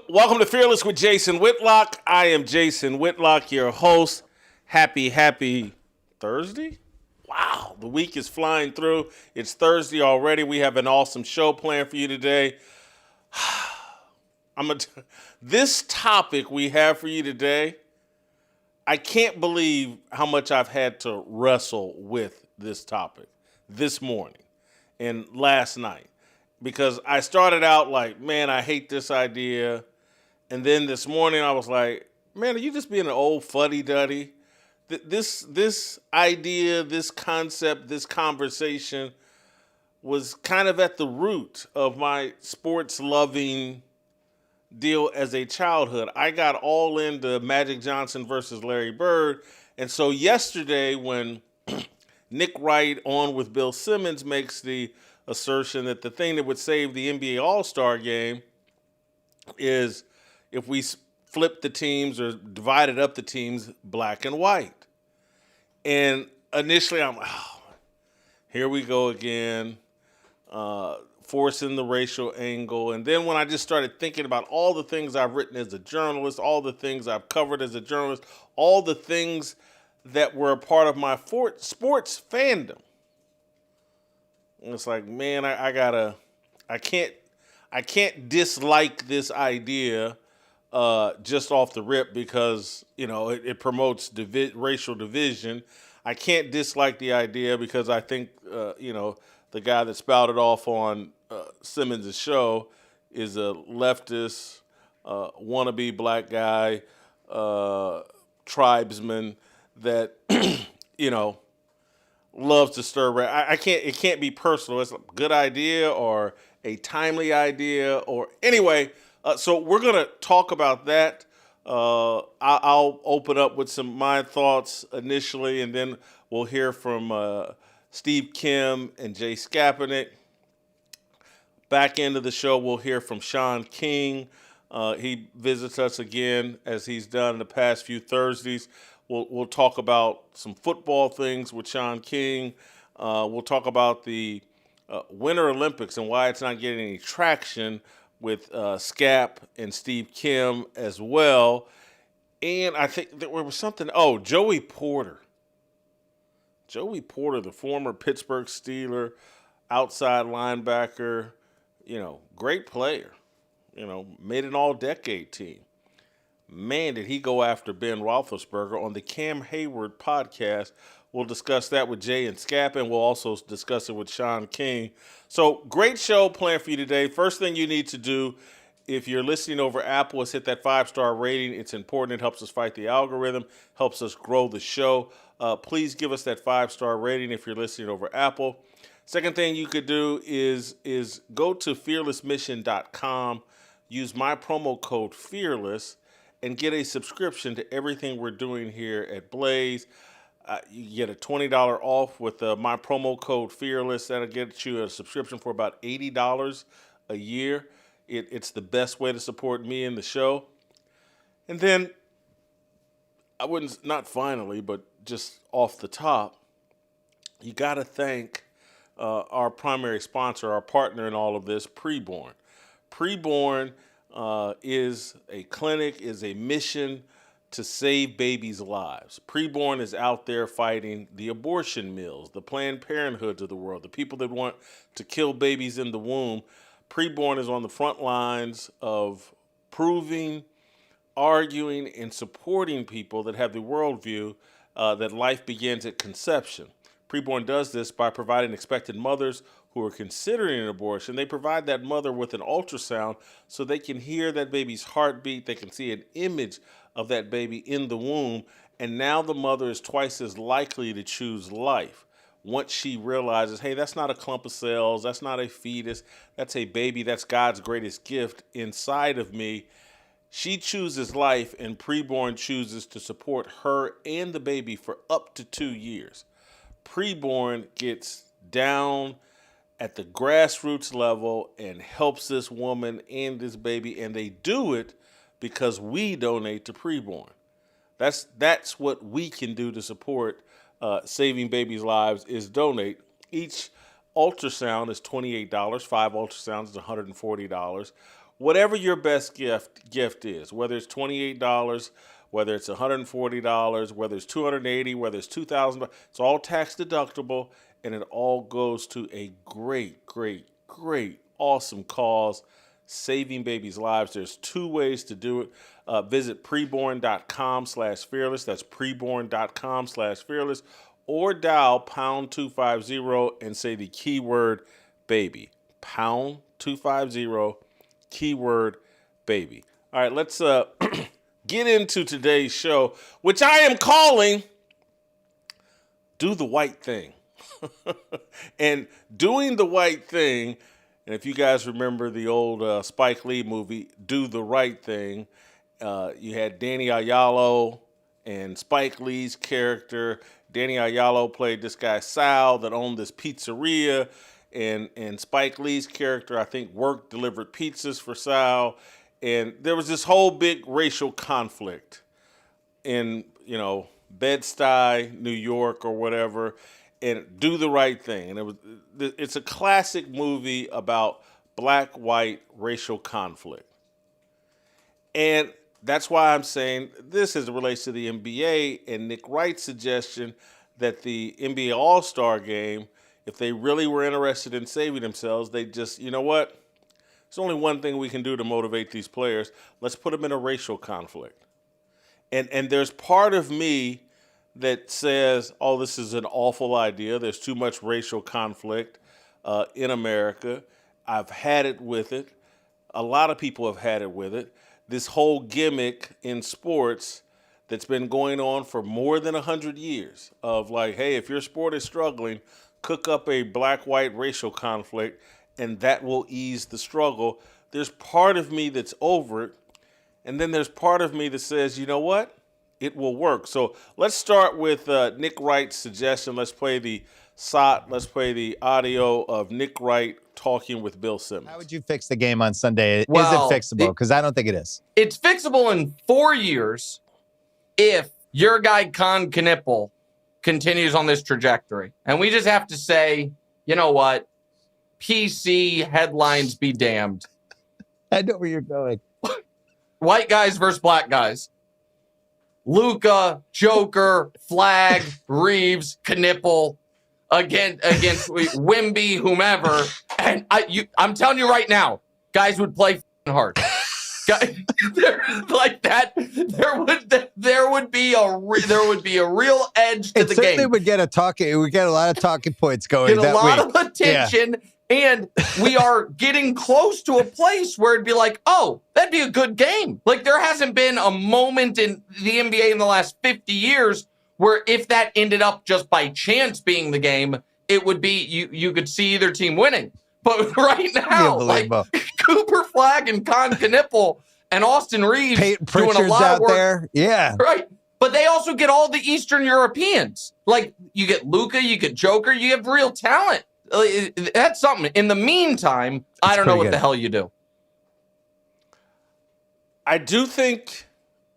Welcome to Fearless with Jason Whitlock. I am Jason Whitlock, your host. Happy Thursday. Wow, the week is flying through. It's Thursday already. We have an awesome show planned for you today. This topic we have for you today, I can't believe how much I've had to wrestle with this topic this morning and last night. Because I started out like, man, I hate this idea. And then this morning I was like, man, are you just being an old fuddy-duddy? This idea, this concept, this conversation was kind of at the root of my sports-loving deal as a childhood. I got all into Magic Johnson versus Larry Bird. And so yesterday when Nick Wright on with Bill Simmons makes the assertion that the thing that would save the NBA All-Star game is if we flip the teams or divided up the teams black and white. And initially I'm like, oh, here we go again, forcing the racial angle. And then when I just started thinking about all the things I've written as a journalist, all the things I've covered as a journalist, all the things that were a part of my sports fandom, and it's like, man, I can't dislike this idea just off the rip because, you know, it promotes racial division. I can't dislike the idea because I think, the guy that spouted off on Simmons' show is a leftist, wannabe black guy, tribesman that, loves to stir. It can't be personal. It's a good idea or a timely idea or anyway. So we're going to talk about that. I'll open up with my thoughts initially, and then we'll hear from Steve Kim and Jay Skapinac. Back end of the show, we'll hear from Shaun King. He visits us again as he's done in the past few Thursdays. We'll talk about some football things with Shaun King. We'll talk about the Winter Olympics and why it's not getting any traction with Skap and Steve Kim as well. And I think there was something. Oh, Joey Porter. Joey Porter, the former Pittsburgh Steeler, outside linebacker, great player. Made an all-decade team. Man, did he go after Ben Roethlisberger on the Cam Hayward podcast. We'll discuss that with Jay and Skap, and we'll also discuss it with Shaun King. So, great show planned for you today. First thing you need to do, if you're listening over Apple, is hit that 5-star rating. It's important. It helps us fight the algorithm, helps us grow the show. Please give us that 5-star rating if you're listening over Apple. Second thing you could do is go to fearlessmission.com, use my promo code FEARLESS, and get a subscription to everything we're doing here at Blaze. You get a $20 off with my promo code FEARLESS. That'll get you a subscription for about $80 a year. It's the best way to support me and the show. And then, not finally, but just off the top, you got to thank our primary sponsor, our partner in all of this, Preborn. Preborn is a clinic, is a mission to save babies' lives. Preborn is out there fighting the abortion mills, the Planned Parenthoods of the world, the people that want to kill babies in the womb. Preborn is on the front lines of proving, arguing, and supporting people that have the worldview that life begins at conception. Preborn does this by providing expectant mothers who are considering an abortion. They provide that mother with an ultrasound so they can hear that baby's heartbeat. They can see an image of that baby in the womb. And now the mother is twice as likely to choose life once she realizes, hey, that's not a clump of cells. That's not a fetus. That's a baby. That's God's greatest gift inside of me. She chooses life, and Preborn chooses to support her and the baby for up to 2 years. Preborn gets down at the grassroots level and helps this woman and this baby, and they do it because we donate to Preborn. That's what we can do to support saving babies' lives is donate. Each ultrasound is $28. 5 ultrasounds is $140. whatever your best gift is, whether it's $28, whether it's $140, whether it's $280, whether it's $2,000, it's all tax deductible, and it all goes to a great, great, great, awesome cause, saving babies' lives. There's 2 ways to do it. Visit preborn.com/fearless. That's preborn.com/fearless, or dial pound 250 and say the keyword baby. Pound 250, keyword baby. All right, let's get into today's show, which I am calling Do the White Thing. And doing the right thing, and if you guys remember the old Spike Lee movie, Do the Right Thing, you had Danny Aiello and Spike Lee's character. Danny Aiello played this guy Sal that owned this pizzeria, and Spike Lee's character, I think, delivered pizzas for Sal, and there was this whole big racial conflict in, Bed-Stuy, New York or whatever, and Do the Right Thing. And it's a classic movie about black-white racial conflict. And that's why I'm saying this as it relates to the NBA and Nick Wright's suggestion that the NBA All-Star game, if they really were interested in saving themselves, they just, you know what? There's only one thing we can do to motivate these players. Let's put them in a racial conflict. And there's part of me that says, oh, this is an awful idea. There's too much racial conflict in America. I've had it with it. A lot of people have had it with it. This whole gimmick in sports that's been going on for more than 100 years of like, hey, if your sport is struggling, cook up a black-white racial conflict, and that will ease the struggle. There's part of me that's over it, and then there's part of me that says, you know what? It will work. So let's start with Nick Wright's suggestion. Let's play the audio of Nick Wright talking with Bill Simmons. How would you fix the game on Sunday? Well, is it fixable? Because I don't think it is. It's fixable in 4 years if your guy Con Knippel continues on this trajectory. And we just have to say, you know what? PC headlines be damned. I know where you're going. White guys versus black guys. Luka, Joker, Flag, Reeves, Knippel against Wimby, whomever. And I'm telling you right now, guys would play hard. Like that, there would be a real edge to the game. Certainly would get a lot of talking points going. Get a lot of attention. Yeah. And we are getting close to a place where it'd be like, oh, that'd be a good game. Like there hasn't been a moment in the NBA in the last 50 years where if that ended up just by chance being the game, it would be you could see either team winning. But right now, like Cooper Flag and Con Knippel and Austin Reeves doing a lot of work there. Yeah. Right. But they also get all the Eastern Europeans. Like you get Luka, you get Joker, you have real talent. That's something. In the meantime, I don't know what the hell you do. I do think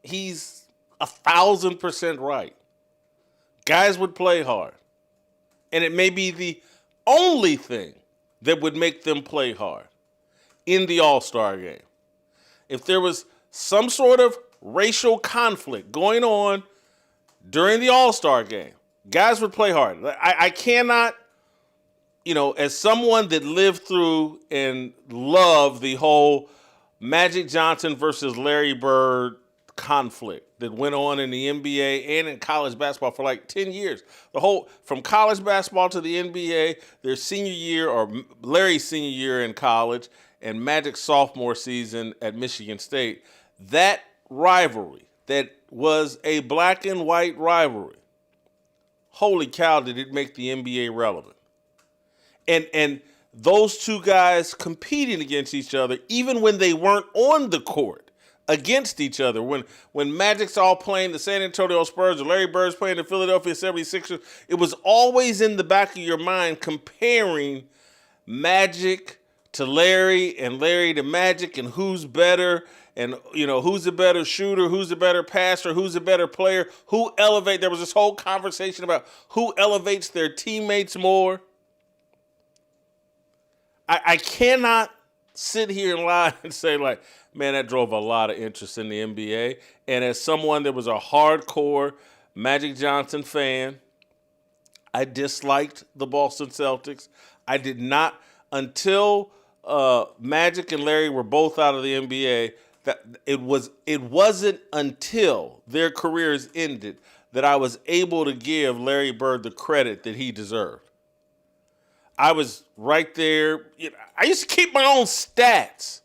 he's 1,000% right. Guys would play hard. And it may be the only thing that would make them play hard in the All-Star game. If there was some sort of racial conflict going on during the All-Star game, guys would play hard. I cannot, as someone that lived through and loved the whole Magic Johnson versus Larry Bird conflict that went on in the NBA and in college basketball for like 10 years. From college basketball to the NBA, their senior year or Larry's senior year in college and Magic's sophomore season at Michigan State, that rivalry that was a black and white rivalry, holy cow, did it make the NBA relevant. And those two guys competing against each other, even when they weren't on the court, against each other. When Magic's all playing the San Antonio Spurs or Larry Bird's playing the Philadelphia 76ers, it was always in the back of your mind comparing Magic to Larry and Larry to Magic and who's better and, who's a better shooter, who's a better passer, who's a better player, there was this whole conversation about who elevates their teammates more. I cannot sit here and lie and say, like, man, that drove a lot of interest in the NBA. And as someone that was a hardcore Magic Johnson fan, I disliked the Boston Celtics. I did not, until Magic and Larry were both out of the NBA, that it wasn't until their careers ended that I was able to give Larry Bird the credit that he deserved. I was right there. I used to keep my own stats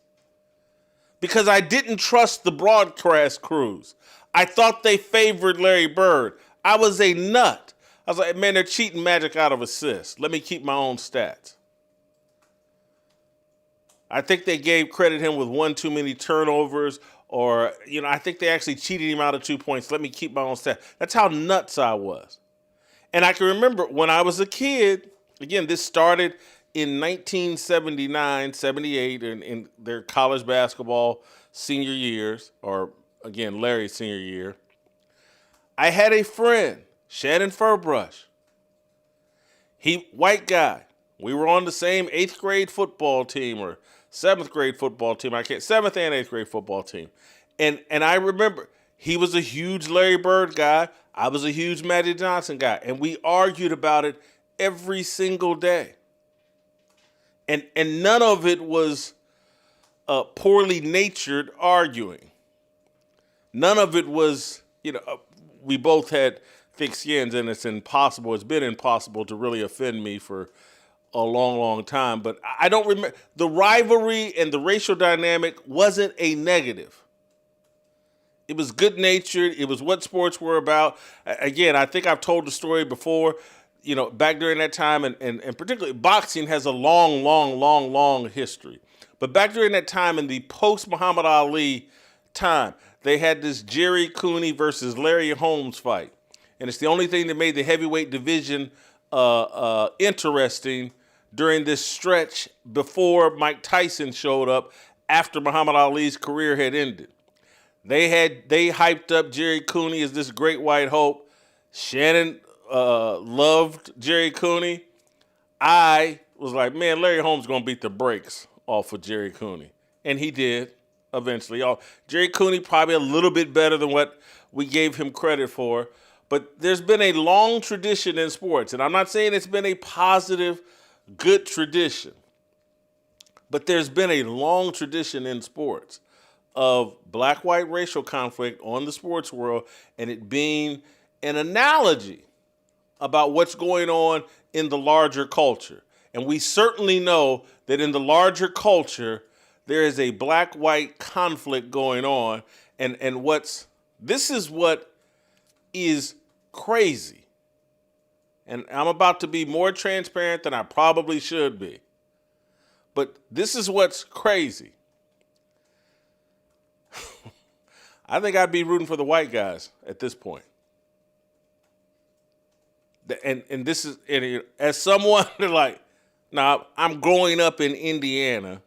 because I didn't trust the broadcast crews. I thought they favored Larry Bird. I was a nut. I was like, man, they're cheating Magic out of assists. Let me keep my own stats. I think they gave credit him with one too many turnovers, or, I think they actually cheated him out of 2 points. Let me keep my own stats. That's how nuts I was. And I can remember when I was a kid, again, this started in 1979, 78, in their college basketball senior years, or, again, Larry's senior year. I had a friend, Shannon Furbrush. White guy. We were on the same 8th grade football team or 7th grade football team. 7th and 8th grade football team. And I remember he was a huge Larry Bird guy. I was a huge Magic Johnson guy. And we argued about it every single day. And none of it was poorly natured arguing. None of it was, we both had thick skins, and it's been impossible to really offend me for a long, long time. But I don't remember, the rivalry and the racial dynamic wasn't a negative. It was good-natured. It was what sports were about. Again, I think I've told the story before, back during that time, and particularly boxing has a long, long, long, long history. But back during that time, in the post-Muhammad Ali time, they had this Jerry Cooney versus Larry Holmes fight. And it's the only thing that made the heavyweight division interesting during this stretch before Mike Tyson showed up after Muhammad Ali's career had ended. They hyped up Jerry Cooney as this great white hope. Shannon loved Jerry Cooney. I was like, man, Larry Holmes going to beat the brakes off of Jerry Cooney. And he did eventually. Jerry Cooney probably a little bit better than what we gave him credit for. But there's been a long tradition in sports, and I'm not saying it's been a positive, good tradition, but there's been a long tradition in sports of black-white racial conflict on the sports world, and it being an analogy about what's going on in the larger culture. And we certainly know that in the larger culture, there is a black-white conflict going on, and this is what is crazy. And I'm about to be more transparent than I probably should be. But this is what's crazy. I think I'd be rooting for the white guys at this point. And this is, as someone like, now I'm growing up in Indiana.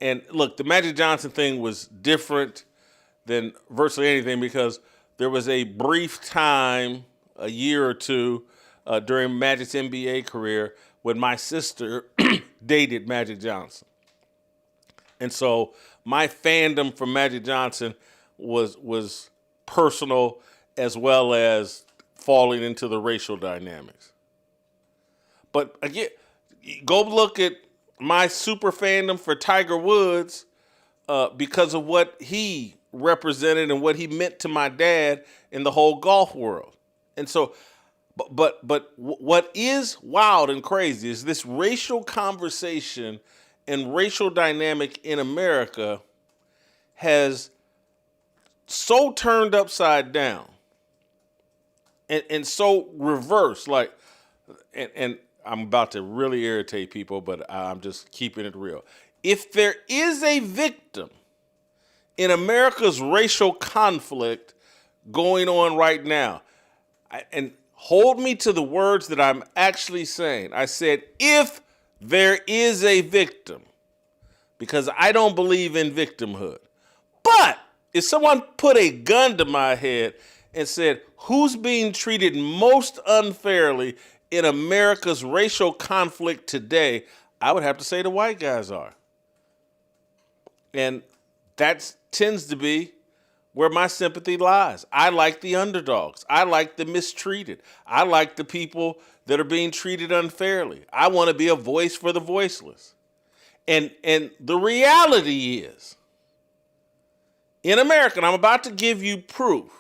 And look, the Magic Johnson thing was different than virtually anything because there was a brief time, a year or two, during Magic's NBA career when my sister dated Magic Johnson. And so my fandom for Magic Johnson was personal as well as falling into the racial dynamics. But again, go look at my super fandom for Tiger Woods because of what he represented and what he meant to my dad in the whole golf world. And so, but what is wild and crazy is this racial conversation and racial dynamic in America has so turned upside down and so reversed, and I'm about to really irritate people, but I'm just keeping it real. If there is a victim in America's racial conflict going on right now, and hold me to the words that I'm actually saying. I said, if there is a victim, because I don't believe in victimhood. But if someone put a gun to my head and said, who's being treated most unfairly in America's racial conflict today, I would have to say the white guys are. And that tends to be where my sympathy lies. I like the underdogs. I like the mistreated. I like the people that are being treated unfairly. I want to be a voice for the voiceless. And the reality is, in America, and I'm about to give you proof,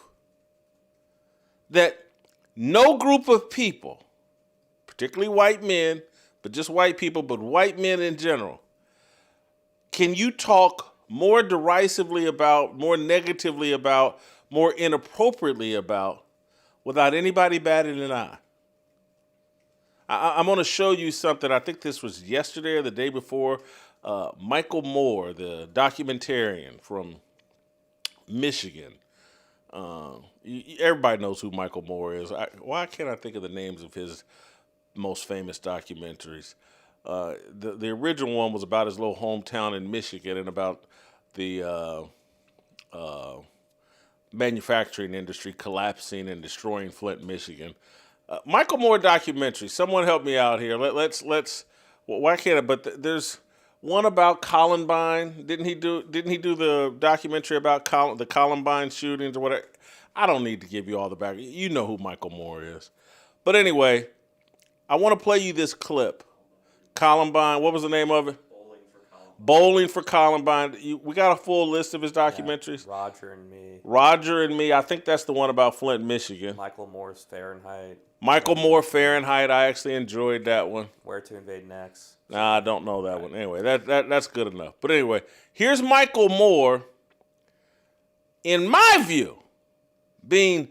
that no group of people, particularly white men, but just white people, but white men in general, can you talk more derisively about, more negatively about, more inappropriately about, without anybody batting an eye. I'm going to show you something. I think this was yesterday or the day before. Michael Moore, the documentarian from Michigan. Everybody knows who Michael Moore is. Why can't I think of the names of his most famous documentaries? The original one was about his little hometown in Michigan and about the manufacturing industry collapsing and destroying Flint, Michigan. Michael Moore documentary. Someone help me out here. Let's. Well, why can't I? But there's one about Columbine. Didn't he do the documentary about the Columbine shootings or whatever? I don't need to give you all the back. You know who Michael Moore is. But anyway, I want to play you this clip. Columbine. What was the name of it? Bowling for Columbine. We got a full list of his documentaries. Yeah, Roger and Me. Roger and Me. I think that's the one about Flint, Michigan. Michael Moore's Fahrenheit. Michael Moore Fahrenheit. I actually enjoyed that one. Where to Invade Next. Nah, I don't know that one. Anyway, that's good enough. But anyway, here's Michael Moore, in my view, being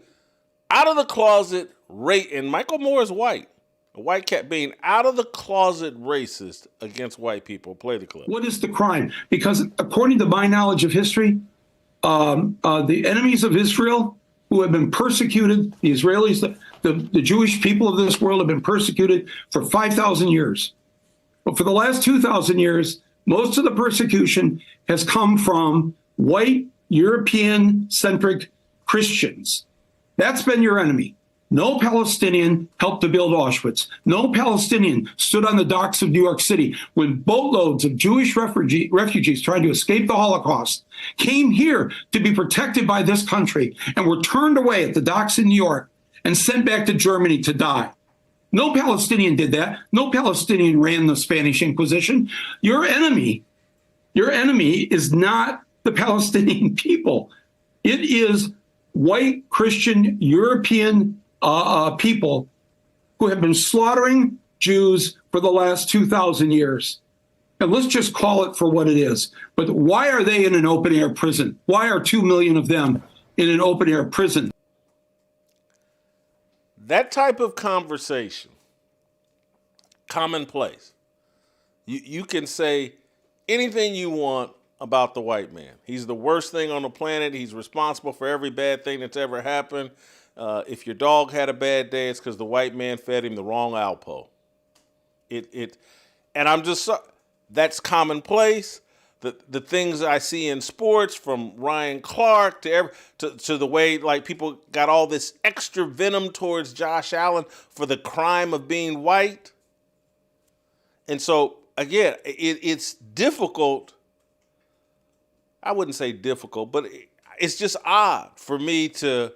out of the closet and Michael Moore is white. A white cat being out of the closet racist against white people. Play the clip. What is the crime? Because according to my knowledge of history, the enemies of Israel who have been persecuted, the Israelis, the Jewish people of this world have been persecuted for 5,000 years. But for the last 2,000 years, most of the persecution has come from white, European-centric Christians. That's been your enemy. No Palestinian helped to build Auschwitz. No Palestinian stood on the docks of New York City when boatloads of Jewish refugees trying to escape the Holocaust came here to be protected by this country and were turned away at the docks in New York and sent back to Germany to die. No Palestinian did that. No Palestinian ran the Spanish Inquisition. Your enemy is not the Palestinian people. It is white, Christian, European people who have been slaughtering Jews for the last 2,000 years. And let's just call it for what it is. But why are they in an open-air prison? Why are 2 million of them in an open-air prison? That type of conversation, commonplace. You can say anything you want about the white man. He's the worst thing on the planet. He's responsible for every bad thing that's ever happened. If your dog had a bad day, it's because the white man fed him the wrong Alpo. And I'm just, that's commonplace. The things I see in sports, from Ryan Clark to the way like people got all this extra venom towards Josh Allen for the crime of being white. And so again, it's difficult. I wouldn't say difficult, but it's just odd for me to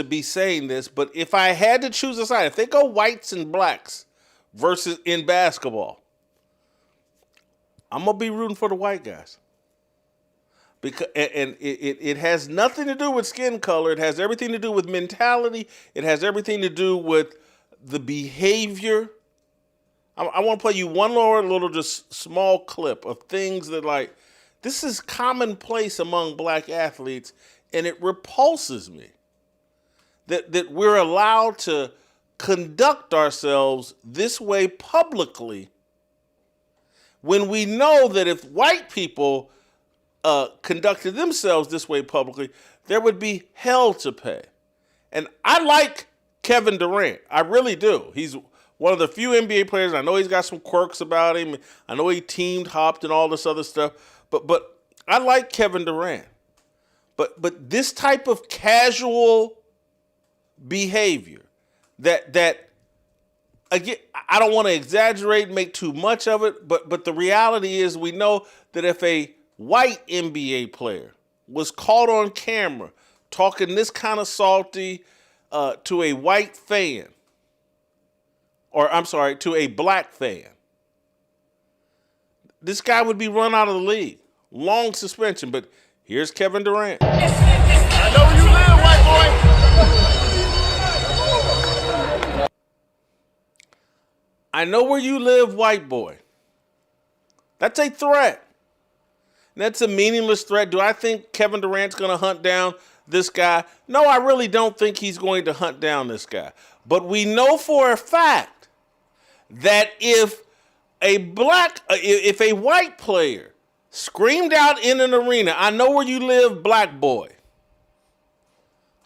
be saying this. But if I had to choose a side, if they go whites and blacks versus in basketball, I'm going to be rooting for the white guys. Because it has nothing to do with skin color. It has everything to do with mentality. It has everything to do with the behavior. I want to play you one little just small clip of things that like, this is commonplace among black athletes, and it repulses me that we're allowed to conduct ourselves this way publicly when we know that if white people conducted themselves this way publicly, there would be hell to pay. And I like Kevin Durant. I really do. He's one of the few NBA players. I know he's got some quirks about him. I know he teamed, hopped, and all this other stuff. But I like Kevin Durant. But this type of casual behavior that again, I don't want to exaggerate and make too much of it, but the reality is we know that if a white NBA player was caught on camera talking this kind of salty to a white fan, or I'm sorry, to a black fan, this guy would be run out of the league. Long suspension, but here's Kevin Durant. I know where you live, white boy. I know where you live, white boy. That's a threat. That's a meaningless threat. Do I think Kevin Durant's going to hunt down this guy? No, I really don't think he's going to hunt down this guy. But we know for a fact that if a white player screamed out in an arena, I know where you live, black boy.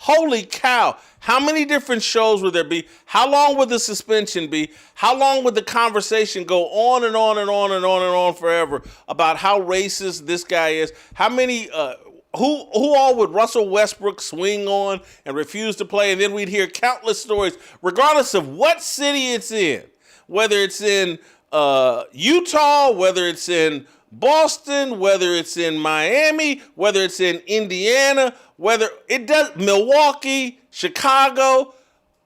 Holy cow. How many different shows would there be? How long would the suspension be? How long would the conversation go on and on and on and on and on forever about how racist this guy is? How many, who all would Russell Westbrook swing on and refuse to play? And then we'd hear countless stories, regardless of what city it's in, whether it's in Utah, whether it's in Boston, whether it's in Miami, whether it's in Indiana, whether it does Milwaukee, Chicago,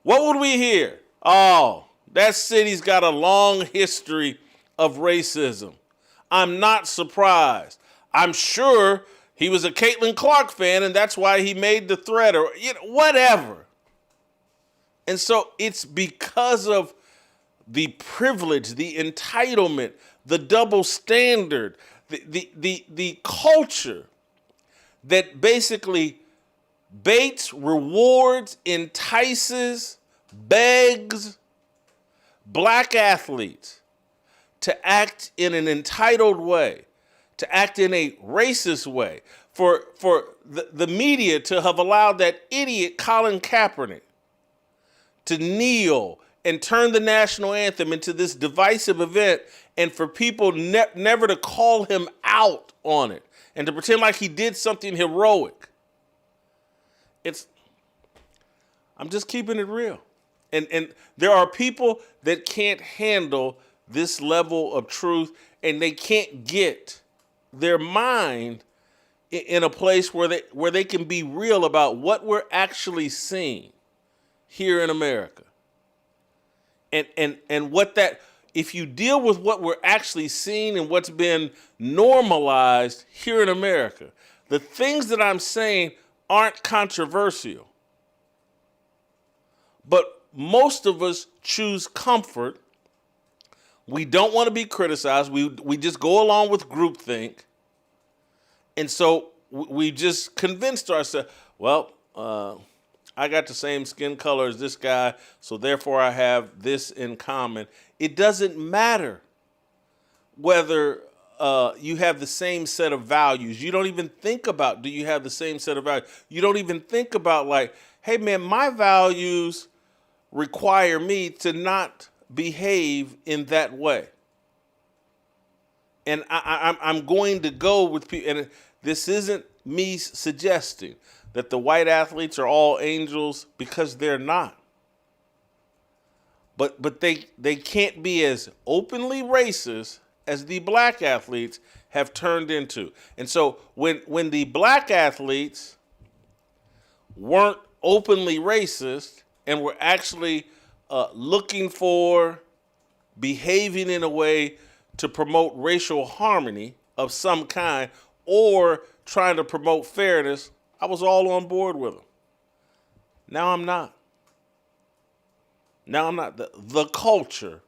what would we hear? Oh, that city's got a long history of racism. I'm not surprised. I'm sure he was a Caitlin Clark fan and that's why he made the threat or whatever. And so it's because of the privilege, the entitlement, the double standard, the culture that basically baits, rewards, entices, begs black athletes to act in an entitled way, to act in a racist way, for the media to have allowed that idiot Colin Kaepernick to kneel and turn the national anthem into this divisive event, and for people never to call him out on it and to pretend like he did something heroic. I'm just keeping it real. And there are people that can't handle this level of truth, and they can't get their mind in a place where they can be real about what we're actually seeing here in America. And what that, if you deal with what we're actually seeing and what's been normalized here in America, the things that I'm saying aren't controversial. But most of us choose comfort. We don't want to be criticized. We just go along with groupthink. And so we just convinced ourselves, well, I got the same skin color as this guy, so therefore I have this in common. It doesn't matter whether you have the same set of values. You don't even think about, do you have the same set of values? You don't even think about like, hey man, my values require me to not behave in that way. And I'm going to go with people, and this isn't me suggesting that the white athletes are all angels, because they're not. But they can't be as openly racist as the black athletes have turned into. And so when the black athletes weren't openly racist and were actually looking for, behaving in a way to promote racial harmony of some kind or trying to promote fairness, I was all on board with them. Now I'm not. Now I'm not. The culture,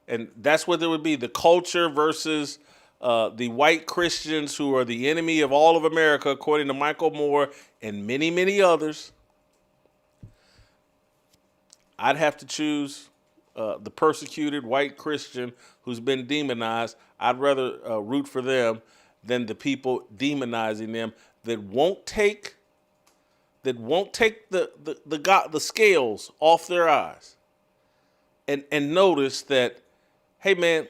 and that's what there would be, the culture versus the white Christians who are the enemy of all of America, according to Michael Moore and many, many others. I'd have to choose the persecuted white Christian who's been demonized. I'd rather root for them than the people demonizing them that won't take the scales off their eyes and notice that, hey man,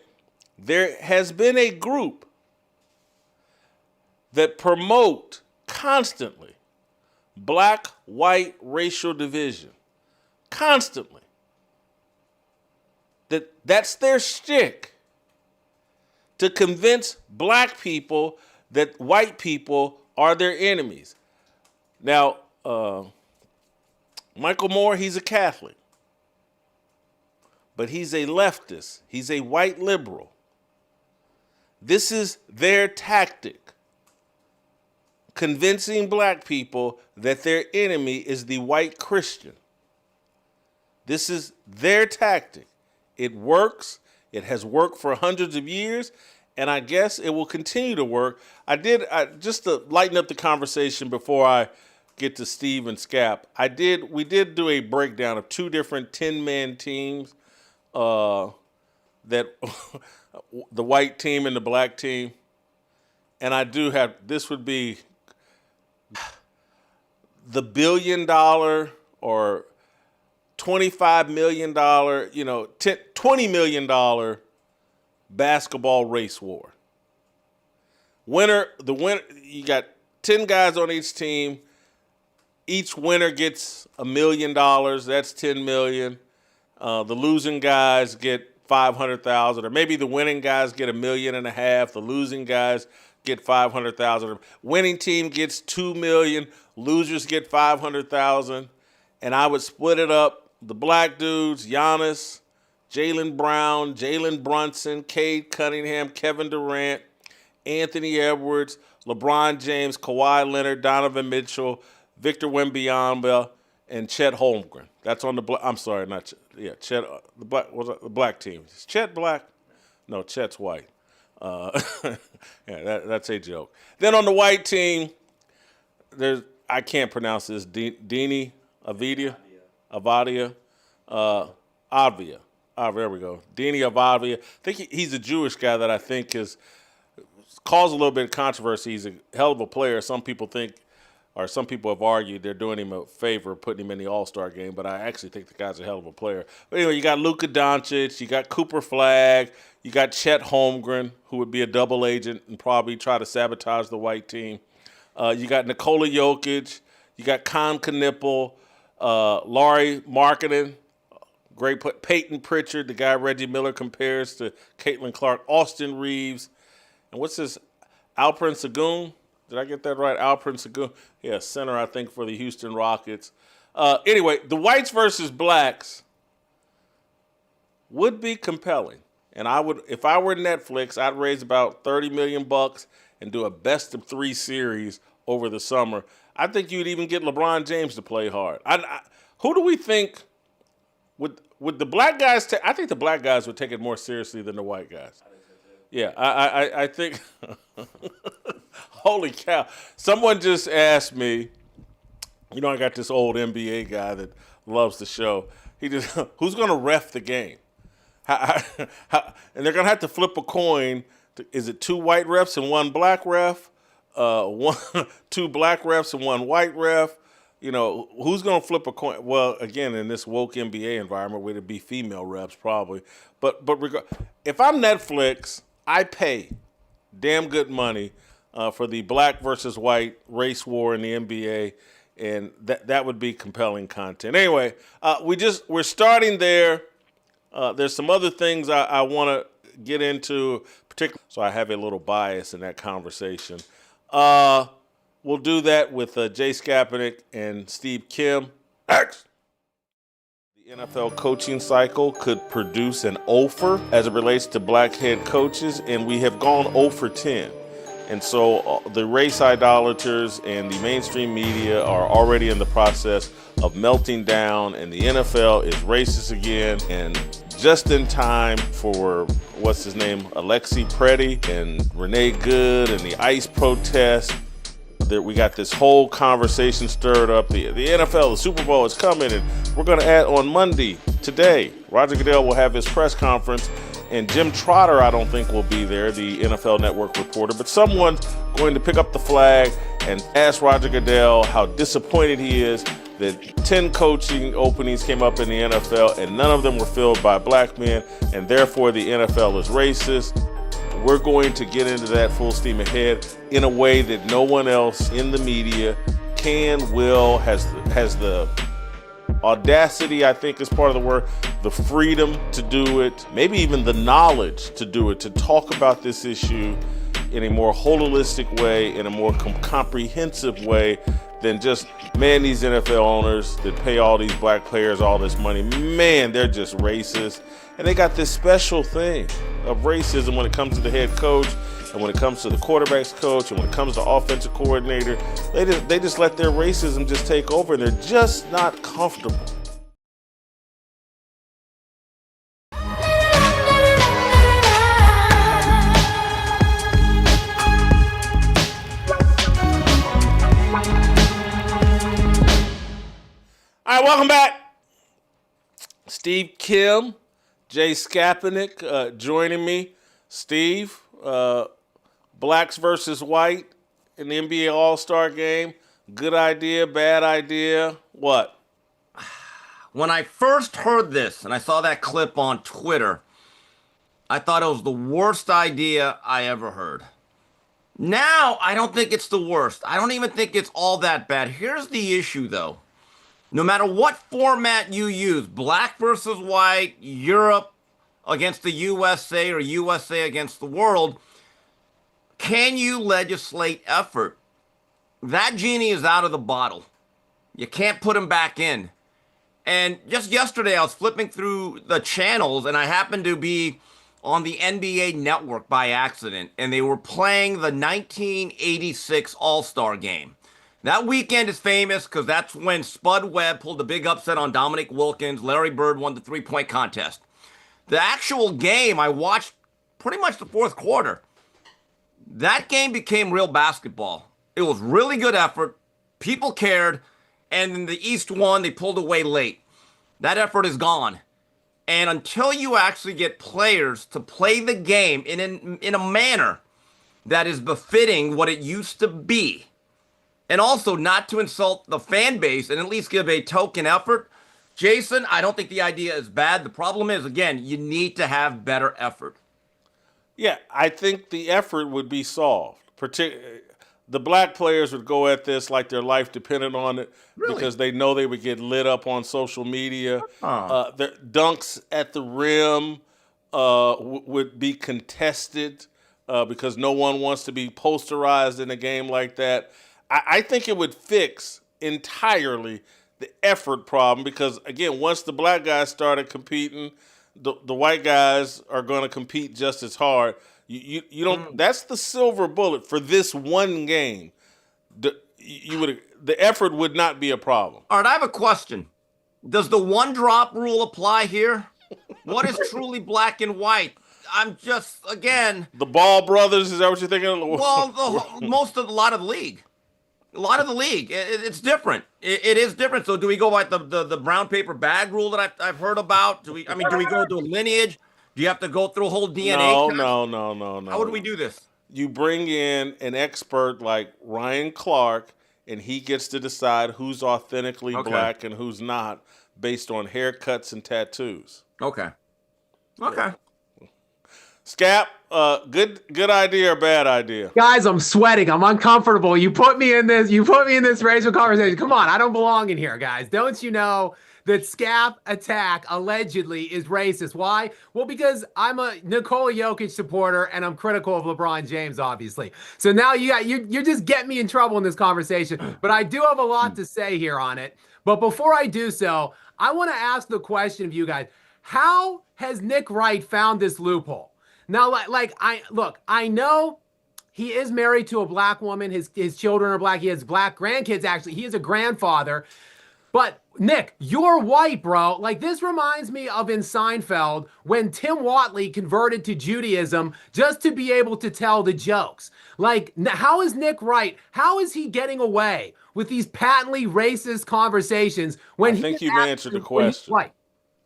there has been a group that promote constantly black-white racial division. Constantly. That's their shtick, to convince black people that white people are their enemies. Now, Michael Moore, he's a Catholic, but he's a leftist. He's a white liberal. This is their tactic, convincing black people that their enemy is the white Christian. This is their tactic. It works. It has worked for hundreds of years, and I guess it will continue to work. Just to lighten up the conversation before I get to Steve and Scap, we did do a breakdown of two different 10-man teams, that the white team and the black team. And I do have, this would be the $1 billion or $25 million, $20 million basketball race war. The winner, you got 10 guys on each team. Each winner gets $1 million. That's $10 million. The losing guys get $500,000, or maybe the winning guys get $1.5 million. The losing guys get $500,000. Winning team gets $2 million. Losers get $500,000. And I would split it up. The black dudes: Giannis, Jaylen Brown, Jalen Brunson, Cade Cunningham, Kevin Durant, Anthony Edwards, LeBron James, Kawhi Leonard, Donovan Mitchell, Victor Wembanyama, and Chet Holmgren. That's on the black. I'm sorry, not Chet. Yeah, Chet. The black. Was the black team? Is Chet black? No, Chet's white. Yeah, that's a joke. Then on the white team, I can't pronounce this. Dini Avdia. Avdia. There we go. Dini Avdia. I think he's a Jewish guy that I think has caused a little bit of controversy. He's a hell of a player. Some people think, or some people have argued, they're doing him a favor putting him in the All-Star game, but I actually think the guy's a hell of a player. But anyway, you got Luka Doncic, you got Cooper Flagg, you got Chet Holmgren, who would be a double agent and probably try to sabotage the white team. You got Nikola Jokic, you got Con Knipple, Laurie Markkinen, great player, Peyton Pritchard, the guy Reggie Miller compares to Caitlin Clark, Austin Reeves, and what's this, Alperen Sengun? Did I get that right? Alperen Sengun. Yeah, center, I think, for the Houston Rockets. Anyway, the whites versus blacks would be compelling. And if I were Netflix, I'd raise about $30 million and do a best of 3 series over the summer. I think you'd even get LeBron James to play hard. Who do we think would the black guys I think the black guys would take it more seriously than the white guys. Yeah, I think. Holy cow! Someone just asked me. I got this old NBA guy that loves the show. Who's going to ref the game? And they're going to have to flip a coin. Is it 2 white refs and 1 black ref? 2 black refs and 1 white ref? Who's going to flip a coin? Well, again, in this woke NBA environment, would it be female refs probably? But if I'm Netflix, I pay damn good money for the black versus white race war in the NBA, and that would be compelling content. Anyway, we're starting there. There's some other things I want to get into, particularly, so I have a little bias in that conversation. We'll do that with Jay Skapinac and Steve Kim. Next. The NFL coaching cycle could produce an offer as it relates to black head coaches, and we have gone 0 for 10. And so the race idolaters and the mainstream media are already in the process of melting down, and the NFL is racist again. And just in time for, what's his name, Alexi Preddy and Renee Good and the ICE protest. We got this whole conversation stirred up. The NFL, the Super Bowl is coming, and we're going to add on Monday, today, Roger Goodell will have his press conference, and Jim Trotter, I don't think, will be there, the NFL Network reporter, but someone's going to pick up the flag and ask Roger Goodell how disappointed he is that 10 coaching openings came up in the NFL and none of them were filled by black men, and therefore the NFL is racist. We're going to get into that full steam ahead in a way that no one else in the media has the audacity, I think is part of the word, the freedom to do it, maybe even the knowledge to do it, to talk about this issue in a more holistic way, in a more comprehensive way than just, man, these NFL owners that pay all these black players all this money, man, they're just racist. And they got this special thing of racism when it comes to the head coach, and when it comes to the quarterback's coach, and when it comes to offensive coordinator. They just let their racism just take over, and they're just not comfortable. All right, welcome back. Steve Kim, Jay Skapinac joining me. Steve, blacks versus white in the NBA All-Star game. Good idea, bad idea, what? When I first heard this and I saw that clip on Twitter, I thought it was the worst idea I ever heard. Now, I don't think it's the worst. I don't even think it's all that bad. Here's the issue, though. No matter what format you use, black versus white, Europe against the USA or USA against the world, can you legislate effort? That genie is out of the bottle. You can't put him back in. And just yesterday, I was flipping through the channels, and I happened to be on the NBA Network by accident, and they were playing the 1986 All-Star Game. That weekend is famous because that's when Spud Webb pulled the big upset on Dominique Wilkins. Larry Bird won the three-point contest. The actual game, I watched pretty much the fourth quarter. That game became real basketball. It was really good effort. People cared. And in the East won, they pulled away late. That effort is gone. And until you actually get players to play the game in a manner that is befitting what it used to be, and also not to insult the fan base and at least give a token effort, Jason, I don't think the idea is bad. The problem is, again, you need to have better effort. Yeah, I think the effort would be solved. The black players would go at this like their life depended on it, Really? because they know they would get lit up on social media. Their dunks at the rim would be contested because no one wants to be posterized in a game like that. I think it would fix entirely the effort problem because, again, once the black guys started competing, the white guys are going to compete just as hard. You don't. That's the silver bullet for this one game. The effort would not be a problem. All right, I have a question. Does the one drop rule apply here? What is truly black and white? I'm just, again. The Ball brothers, is that what you're thinking? Well, a lot of the league. A lot of the league. It's different. It is different. So do we go by the brown paper bag rule that I've heard about? Do we go to a lineage? Do you have to go through a whole DNA test? No. How would we do this? You bring in an expert like Ryan Clark, and he gets to decide who's authentically black and who's not based on haircuts and tattoos. Okay. Scap, good idea or bad idea? Guys, I'm sweating. I'm uncomfortable. You put me in this racial conversation. Come on, I don't belong in here, guys. Don't you know that Scap Attack allegedly is racist? Why? Well, because I'm a Nikola Jokic supporter and I'm critical of LeBron James, obviously. So now you're just getting me in trouble in this conversation. But I do have a lot to say here on it. But before I do so, I want to ask the question of you guys: how has Nick Wright found this loophole? Now, I know he is married to a black woman. His children are black. He has black grandkids, actually. He is a grandfather. But, Nick, you're white, bro. Like, this reminds me of in Seinfeld when Tim Watley converted to Judaism just to be able to tell the jokes. Like, how is Nick Wright? How is he getting away with these patently racist conversations when I think you've answered the question. Right.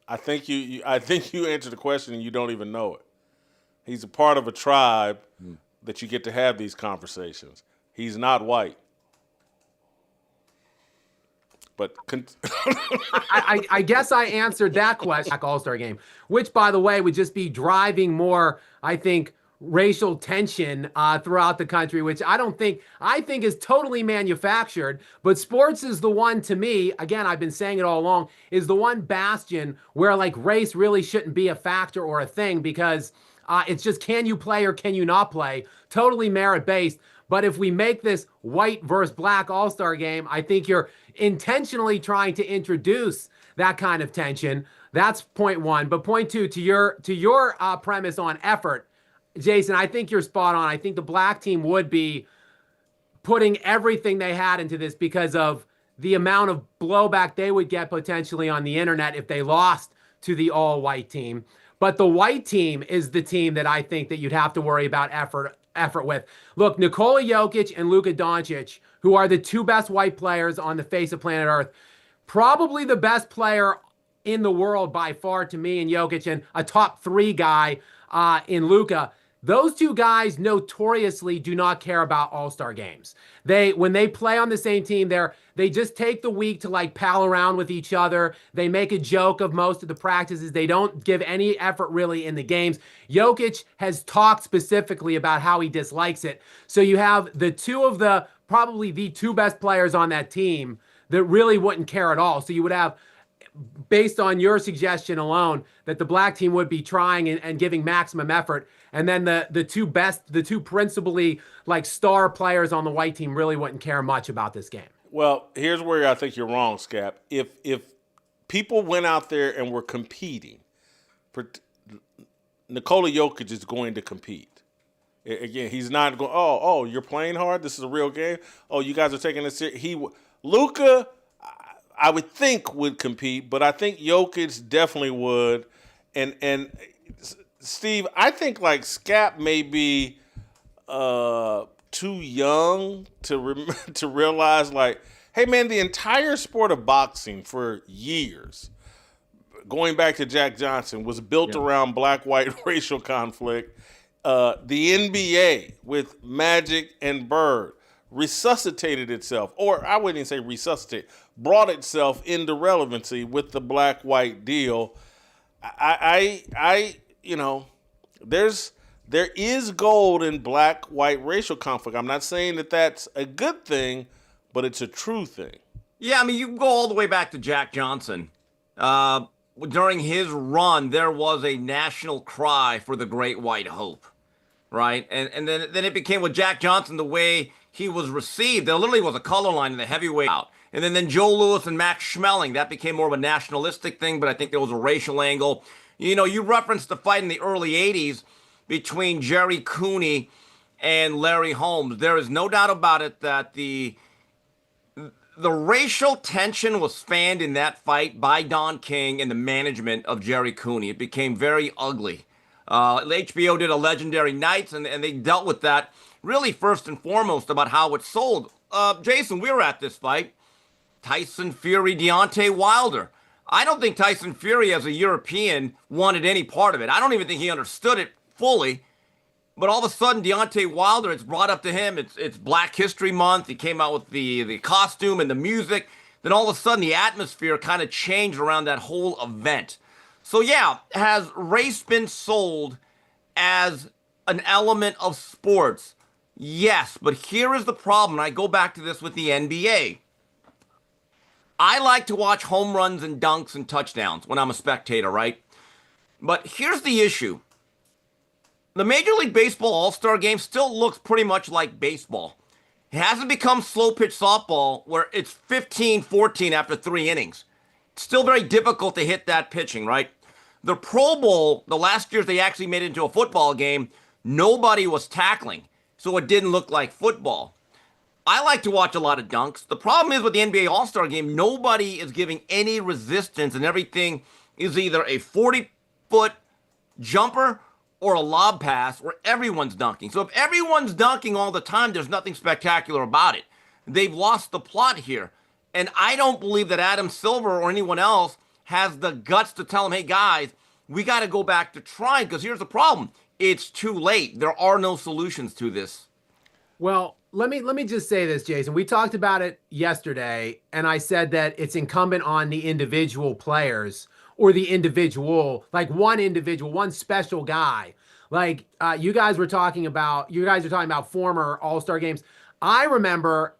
I think you answered the question and you don't even know it. He's a part of a tribe that you get to have these conversations. He's not white. But I guess I answered that question. All-Star game, which, by the way, would just be driving more, I think, racial tension throughout the country, which I think is totally manufactured. But sports is the one, to me, again, I've been saying it all along, is the one bastion where like race really shouldn't be a factor or a thing, because It's just, can you play or can you not play? Totally merit-based. But if we make this white versus black all-star game, I think you're intentionally trying to introduce that kind of tension. That's point one. But point two, to your premise on effort, Jason, I think you're spot on. I think the black team would be putting everything they had into this because of the amount of blowback they would get potentially on the internet if they lost to the all-white team. But the white team is the team that I think that you'd have to worry about effort with. Look, Nikola Jokic and Luka Doncic, who are the two best white players on the face of planet Earth, probably the best player in the world by far to me in Jokic, and a top 3 guy in Luka. Those two guys notoriously do not care about all-star games. When they play on the same team, they just take the week to like pal around with each other. They make a joke of most of the practices. They don't give any effort really in the games. Jokic has talked specifically about how he dislikes it. So you have the two of probably the two best players on that team that really wouldn't care at all. So you would have, based on your suggestion alone, that the black team would be trying and giving maximum effort. And then the two principally like star players on the white team really wouldn't care much about this game. Well, here's where I think you're wrong, Scap. If people went out there and were competing, Nikola Jokic is going to compete. Again, he's not going, oh, you're playing hard? This is a real game? Oh, you guys are taking this serious? Luka, I would think, would compete, but I think Jokic definitely would. And Steve, I think like Scap may be too young to realize, like, hey man, the entire sport of boxing for years, going back to Jack Johnson, was built around black-white racial conflict. The NBA with Magic and Bird resuscitated itself, or I wouldn't even say resuscitate, brought itself into relevancy with the black-white deal. There is gold in black-white racial conflict. I'm not saying that that's a good thing, but it's a true thing. Yeah, I mean, you can go all the way back to Jack Johnson. During his run, there was a national cry for the Great White Hope, right? And then it became with Jack Johnson the way he was received. There literally was a color line in the heavyweight out. And then Joe Louis and Max Schmeling, that became more of a nationalistic thing, but I think there was a racial angle. You know, you referenced the fight in the early 80s between Jerry Cooney and Larry Holmes. There is no doubt about it that the racial tension was fanned in that fight by Don King and the management of Jerry Cooney. It became very ugly. HBO did a Legendary Nights, and they dealt with that really first and foremost about how it sold. Jason, we were at this fight. Tyson Fury, Deontay Wilder. I don't think Tyson Fury, as a European, wanted any part of it. I don't even think he understood it fully. But all of a sudden, Deontay Wilder, it's brought up to him. It's Black History Month. He came out with the costume and the music. Then all of a sudden, the atmosphere kind of changed around that whole event. So yeah, has race been sold as an element of sports? Yes, but here is the problem. I go back to this with the NBA. I like to watch home runs and dunks and touchdowns when I'm a spectator, right? But here's the issue. The Major League Baseball All-Star Game still looks pretty much like baseball. It hasn't become slow-pitch softball where it's 15-14 after 3 innings. It's still very difficult to hit that pitching, right? The Pro Bowl, the last years they actually made it into a football game, nobody was tackling, so it didn't look like football. I like to watch a lot of dunks. The problem is with the NBA All-Star Game, nobody is giving any resistance, and everything is either a 40-foot jumper or a lob pass where everyone's dunking. So if everyone's dunking all the time, there's nothing spectacular about it. They've lost the plot here. And I don't believe that Adam Silver or anyone else has the guts to tell them, hey, guys, we got to go back to trying, because here's the problem. It's too late. There are no solutions to this. Well, let me just say this, Jason. We talked about it yesterday, and I said that it's incumbent on the individual players or the individual, like one special guy. Like you guys are talking about former All-Star games. I remember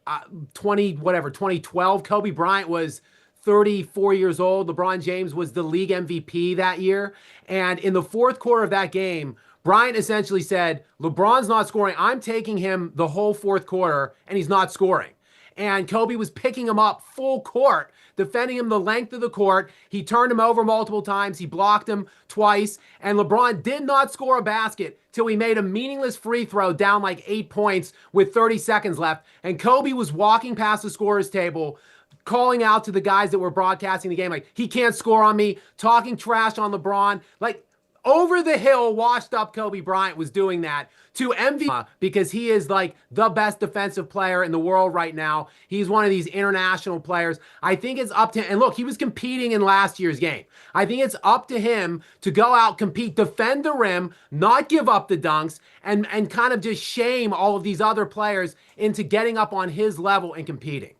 2012, Kobe Bryant was 34 years old. LeBron James was the league MVP that year. And in the fourth quarter of that game, Bryant essentially said, LeBron's not scoring. I'm taking him the whole fourth quarter, and he's not scoring. And Kobe was picking him up full court, defending him the length of the court. He turned him over multiple times. He blocked him twice. And LeBron did not score a basket till he made a meaningless free throw down like 8 points with 30 seconds left. And Kobe was walking past the scorer's table, calling out to the guys that were broadcasting the game, like, he can't score on me, talking trash on LeBron. Like, over the hill, washed up Kobe Bryant was doing that to MVP because he is like the best defensive player in the world right now. He's one of these international players. I think it's up to him. And look, he was competing in last year's game. I think it's up to him to go out, compete, defend the rim, not give up the dunks, and kind of just shame all of these other players into getting up on his level and competing.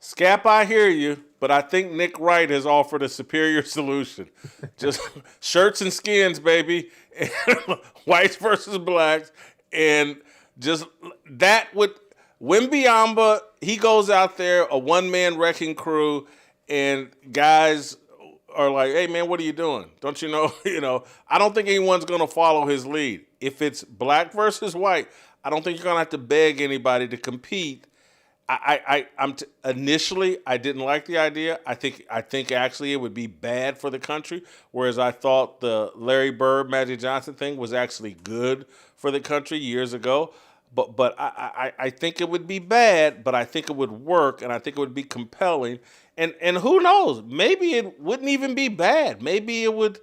Scap, I hear you, but I think Nick Wright has offered a superior solution. Just shirts and skins, baby. Whites versus blacks. And just that would – Wembyamba, he goes out there, a one-man wrecking crew, and guys are like, hey, man, what are you doing? Don't you know? I don't think anyone's going to follow his lead. If it's black versus white, I don't think you're going to have to beg anybody to compete. Initially, I didn't like the idea. I think actually it would be bad for the country, whereas I thought the Larry Bird, Magic Johnson thing was actually good for the country years ago. But I think it would be bad, but I think it would work, and I think it would be compelling. And who knows? Maybe it wouldn't even be bad. Maybe it would,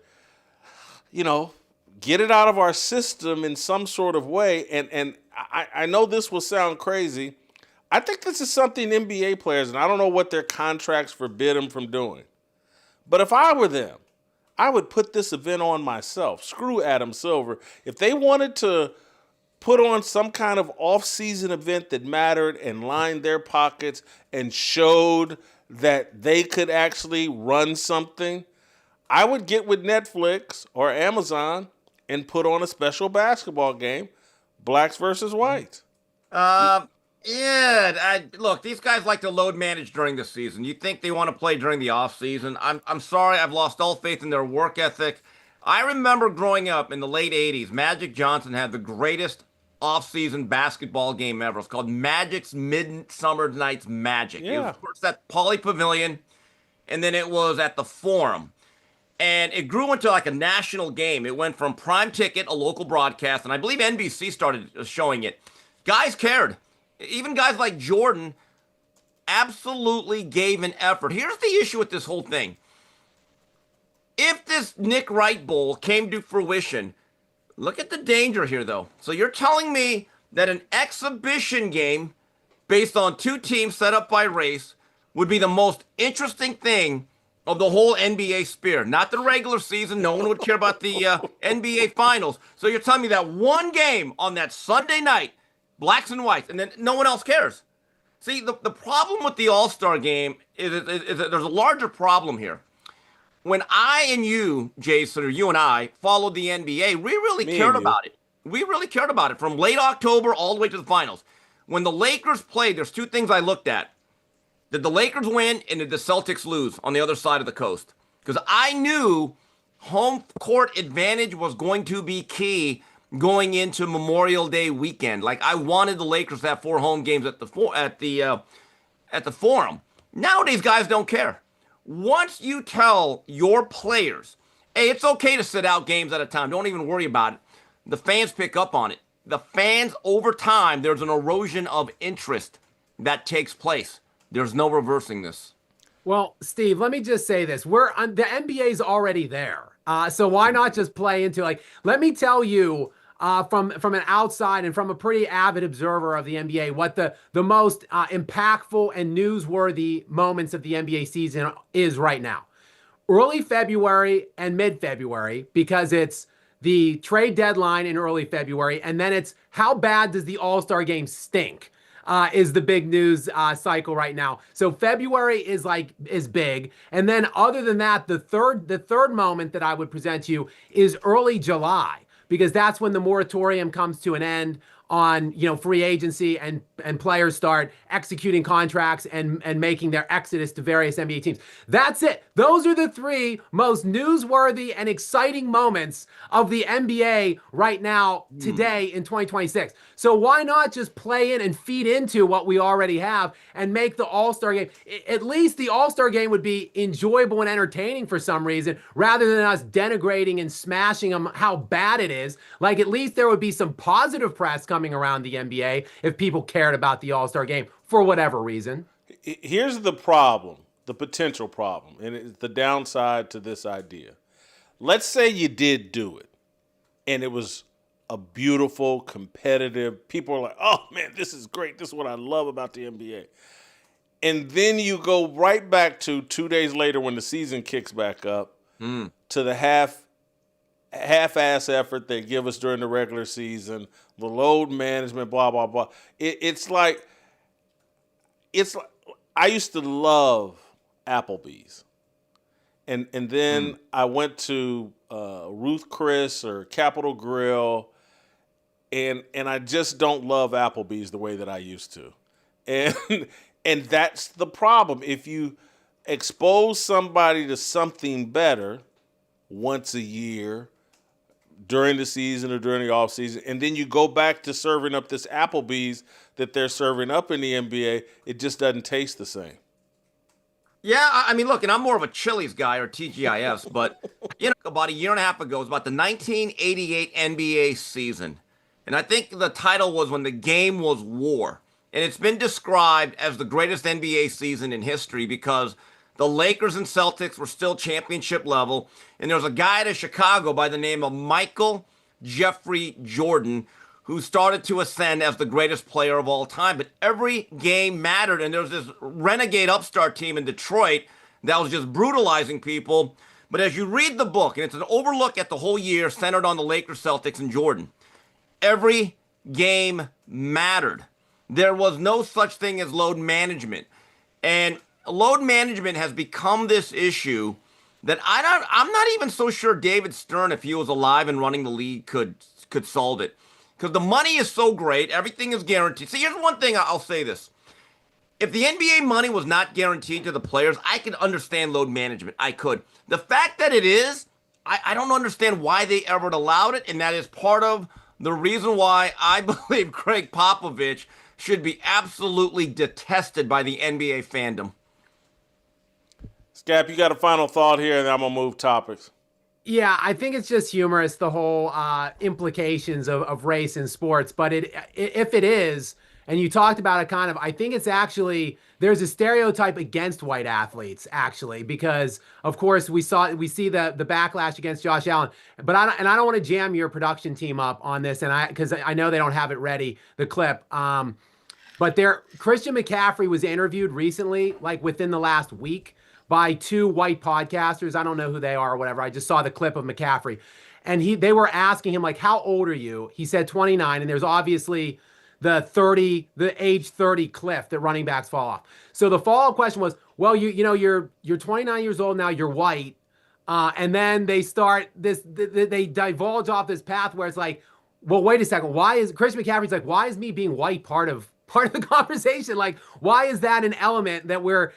get it out of our system in some sort of way. And I know this will sound crazy. I think this is something NBA players, and I don't know what their contracts forbid them from doing. But if I were them, I would put this event on myself. Screw Adam Silver. If they wanted to put on some kind of off-season event that mattered and lined their pockets and showed that they could actually run something, I would get with Netflix or Amazon and put on a special basketball game, blacks versus whites. Yeah, look, these guys like to load manage during the season. You think they want to play during the off season? I'm sorry, I've lost all faith in their work ethic. I remember growing up in the late 80s, Magic Johnson had the greatest off-season basketball game ever. It's called Magic's Midsummer Night's Magic. Yeah. It was first at Pauley Pavilion, and then it was at the Forum. And it grew into like a national game. It went from prime ticket, a local broadcast, and I believe NBC started showing it. Guys cared. Even guys like Jordan absolutely gave an effort. Here's the issue with this whole thing. If this Nick Wright Bowl came to fruition, look at the danger here, though. So you're telling me that an exhibition game based on two teams set up by race would be the most interesting thing of the whole NBA sphere. Not the regular season. No one would care about the NBA Finals. So you're telling me that one game on that Sunday night, blacks and whites, and then no one else cares. See, the problem with the All-Star game is that there's a larger problem here. When I and you, Jason, or you and I, followed the NBA, we really cared about it. We really cared about it from late October all the way to the finals. When the Lakers played, there's two things I looked at. Did the Lakers win and did the Celtics lose on the other side of the coast? Because I knew home court advantage was going to be key going into Memorial Day weekend. Like, I wanted the Lakers to have 4 home games at the Forum. Nowadays, guys don't care. Once you tell your players, hey, it's okay to sit out games at a time, don't even worry about it, the fans pick up on it. The fans, over time, there's an erosion of interest that takes place. There's no reversing this. Well, Steve, let me just say this. The NBA's already there. So why not just play into, like, let me tell you from an outside and from a pretty avid observer of the NBA what the most impactful and newsworthy moments of the NBA season is right now. Early February and mid-February, because it's the trade deadline in early February, and then it's how bad does the All-Star game stink? Is the big news cycle right now. So February is big, and then other than that, the third moment that I would present to you is early July, because that's when the moratorium comes to an end on free agency and players start executing contracts and making their exodus to various NBA teams. That's it. Those are the three most newsworthy and exciting moments of the NBA right now, today in 2026. So why not just play in and feed into what we already have and make the All-Star game? At least the All-Star game would be enjoyable and entertaining for some reason, rather than us denigrating and smashing them how bad it is. Like, at least there would be some positive press coming around the NBA if people cared about the All-Star game for whatever reason. Here's the problem, the potential problem, and it's the downside to this idea. Let's say you did do it, and it was a beautiful, competitive, people are like, oh man, this is great. This is what I love about the NBA. And then you go right back to 2 days later when the season kicks back up to the half-ass effort they give us during the regular season, the load management, blah, blah, blah. It's like I used to love Applebee's. And then I went to Ruth Chris or Capitol Grill, and I just don't love Applebee's the way that I used to. And that's the problem. If you expose somebody to something better once a year during the season or during the off season, and then you go back to serving up this Applebee's that they're serving up in the NBA, it just doesn't taste the same. Yeah, I mean, look, and I'm more of a Chili's guy or TGIFs, but about a year and a half ago, it was about the 1988 NBA season. And I think the title was When the Game Was War. And it's been described as the greatest NBA season in history because the Lakers and Celtics were still championship level. And there was a guy out of Chicago by the name of Michael Jeffrey Jordan who started to ascend as the greatest player of all time. But every game mattered. And there was this renegade upstart team in Detroit that was just brutalizing people. But as you read the book, and it's an overlook at the whole year centered on the Lakers, Celtics, and Jordan, every game mattered. There was no such thing as load management. And load management has become this issue that I'm not even so sure David Stern, if he was alive and running the league, could solve it. Because the money is so great, everything is guaranteed. See, here's one thing I'll say this. If the NBA money was not guaranteed to the players, I could understand load management. I could. The fact that it is, I don't understand why they ever allowed it, and that is part of the reason why I believe Greg Popovich should be absolutely detested by the NBA fandom. Scap, you got a final thought here, and then I'm going to move topics. Yeah, I think it's just humorous, the whole implications of race in sports. But if it is, and you talked about it kind of, I think it's actually, there's a stereotype against white athletes, actually, because, of course, we see the backlash against Josh Allen. But I don't want to jam your production team up on this, because I know they don't have it ready, the clip. But Christian McCaffrey was interviewed recently, like within the last week, by two white podcasters. I don't know who they are or whatever. I just saw the clip of McCaffrey. And they were asking him, like, how old are you? He said 29. And there's obviously the age 30 cliff that running backs fall off. So the follow-up question was, well, you're 29 years old now, you're white. And then they start they divulge off this path where it's like, well, wait a second. Why is Chris McCaffrey's like, why is me being white part of the conversation? Like, why is that an element that we're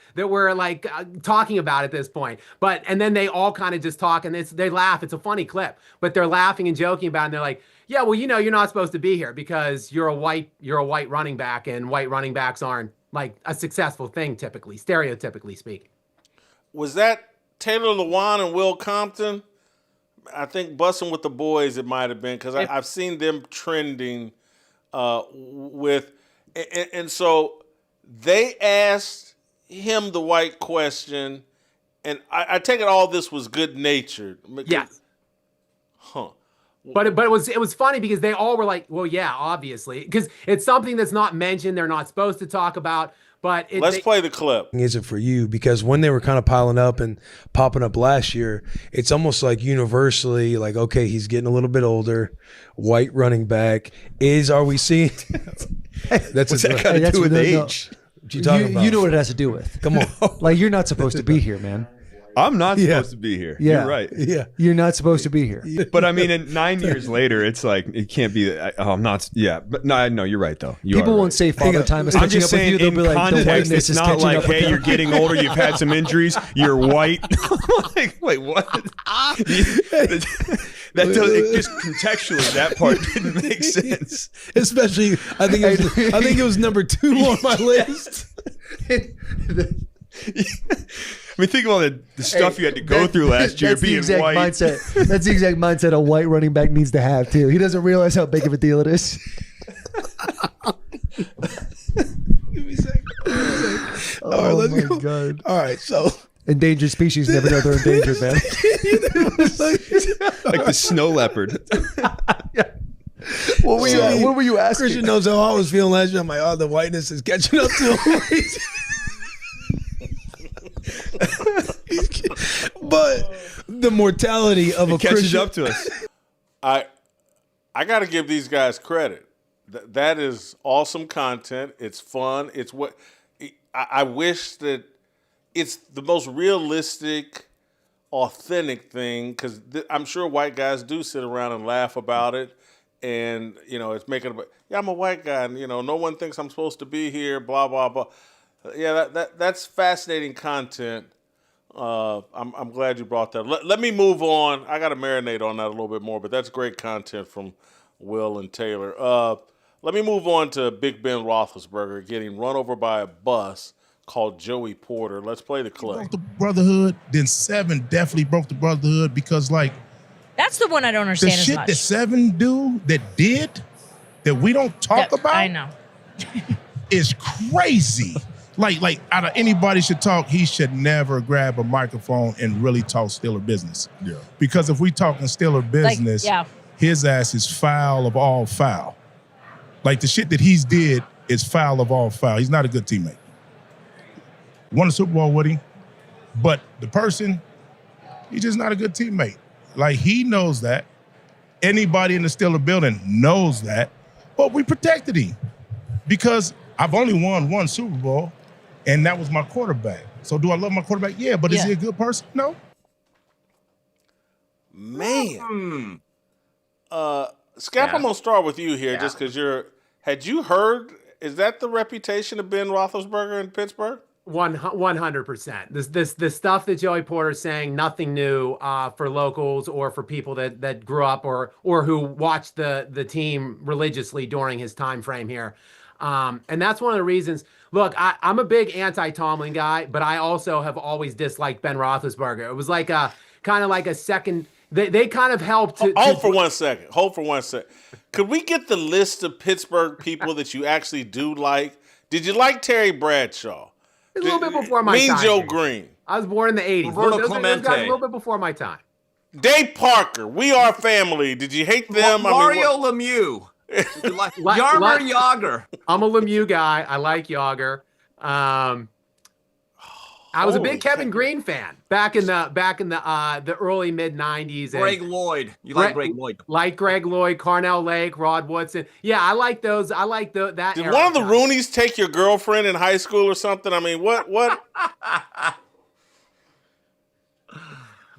like talking about at this point? And then they all kind of just talk and they laugh. It's a funny clip, but they're laughing and joking about it. And they're like, yeah, well, you're not supposed to be here because you're a white running back, and white running backs aren't like a successful thing typically, stereotypically speaking. Was that Taylor Lewan and Will Compton? I think Bussin' with the Boys it might have been, because I've seen them trending with. And so they asked him the white question, and I take it all this was good-natured. Yes. Huh. But it was funny because they all were like, well, yeah, obviously. Because it's something that's not mentioned. They're not supposed to talk about. But let's play the clip. Is it for you? Because when they were kind of piling up and popping up last year, it's almost like universally like, okay, he's getting a little bit older, white running back. Are we seeing? What's that got to do with age? What you talking about? You know what it has to do with. Come on. Like, you're not supposed to be here, man. I'm not supposed to be here. Yeah. You're right. Yeah. You're not supposed to be here. But I mean, in 9 years later, it's like it can't be. I'm not. Yeah, but no, you're right though. People won't say Father Time is I'm catching just up with saying, you. They'll in be like, the context, whiteness it's is not catching like, up with hey, you. you're getting older, you've had some injuries, you're white. I'm like, wait, what? That does it. Just contextually, that part didn't make sense. Especially, I think it was number 2 on my list. I mean, think of all the stuff you had to go through last year being white. Mindset. That's the exact mindset a white running back needs to have too. He doesn't realize how big of a deal it is. Give me a second. All right, let's go. God. All right, so endangered species never know they're endangered, man. Like the snow leopard. What were you asking? Christian knows how I was feeling last year. I'm like, oh, the whiteness is catching up to him. But the mortality of a catches Christian up to us. I got to give these guys credit. That is awesome content. It's fun. It's what I wish that it's the most realistic, authentic thing, because I'm sure white guys do sit around and laugh about it, and it's making I'm a white guy, and no one thinks I'm supposed to be here. Blah blah blah. Yeah, that's fascinating content. I'm glad you brought that. Let me move on. I got to marinate on that a little bit more, but that's great content from Will and Taylor. Let me move on to Big Ben Roethlisberger getting run over by a bus called Joey Porter. Let's play the clip. Broke the brotherhood. Then 7 definitely broke the brotherhood because, that's the one I don't understand the as shit much. that 7 did that we don't talk about. I know. is crazy. Like out of anybody should talk, he should never grab a microphone and really talk Steeler business. Yeah. Because if we talking Steeler business, his ass is foul of all foul. Like the shit that he's did is foul of all foul. He's not a good teammate. Won a Super Bowl with him, but the person, he's just not a good teammate. Like he knows that. Anybody in the Steeler building knows that, but we protected him because I've only won 1 Super Bowl. And that was my quarterback. So do I love my quarterback? Yeah, but is he a good person? No. Man. Scap, I'm going to start with you here just because had you heard, is that the reputation of Ben Roethlisberger in Pittsburgh? 100%. This stuff that Joey Porter's saying, nothing new for locals or for people that grew up or who watched the team religiously during his time frame here. And that's one of the reasons. Look, I'm a big anti-Tomlin guy, but I also have always disliked Ben Roethlisberger. It was like a kind of like a second. They kind of helped. Hold for 1 second. Could we get the list of Pittsburgh people that you actually do like? Did you like Terry Bradshaw? A little bit before my time. Mean Joe Green. I was born in the 80s. Roberto Those Clemente. guys a little bit before my time. Dave Parker. We Are Family. Did you hate them? Mario Lemieux. Yarmer Yager. I'm a Lemieux guy. I like Yager. I was a big Kevin Green fan back in the early mid '90s. Greg Lloyd. You like Greg Lloyd? Like Greg Lloyd, Carnell Lake, Rod Woodson. Yeah, I like those. I like that. Did one of the Rooneys take your girlfriend in high school or something? I mean, what?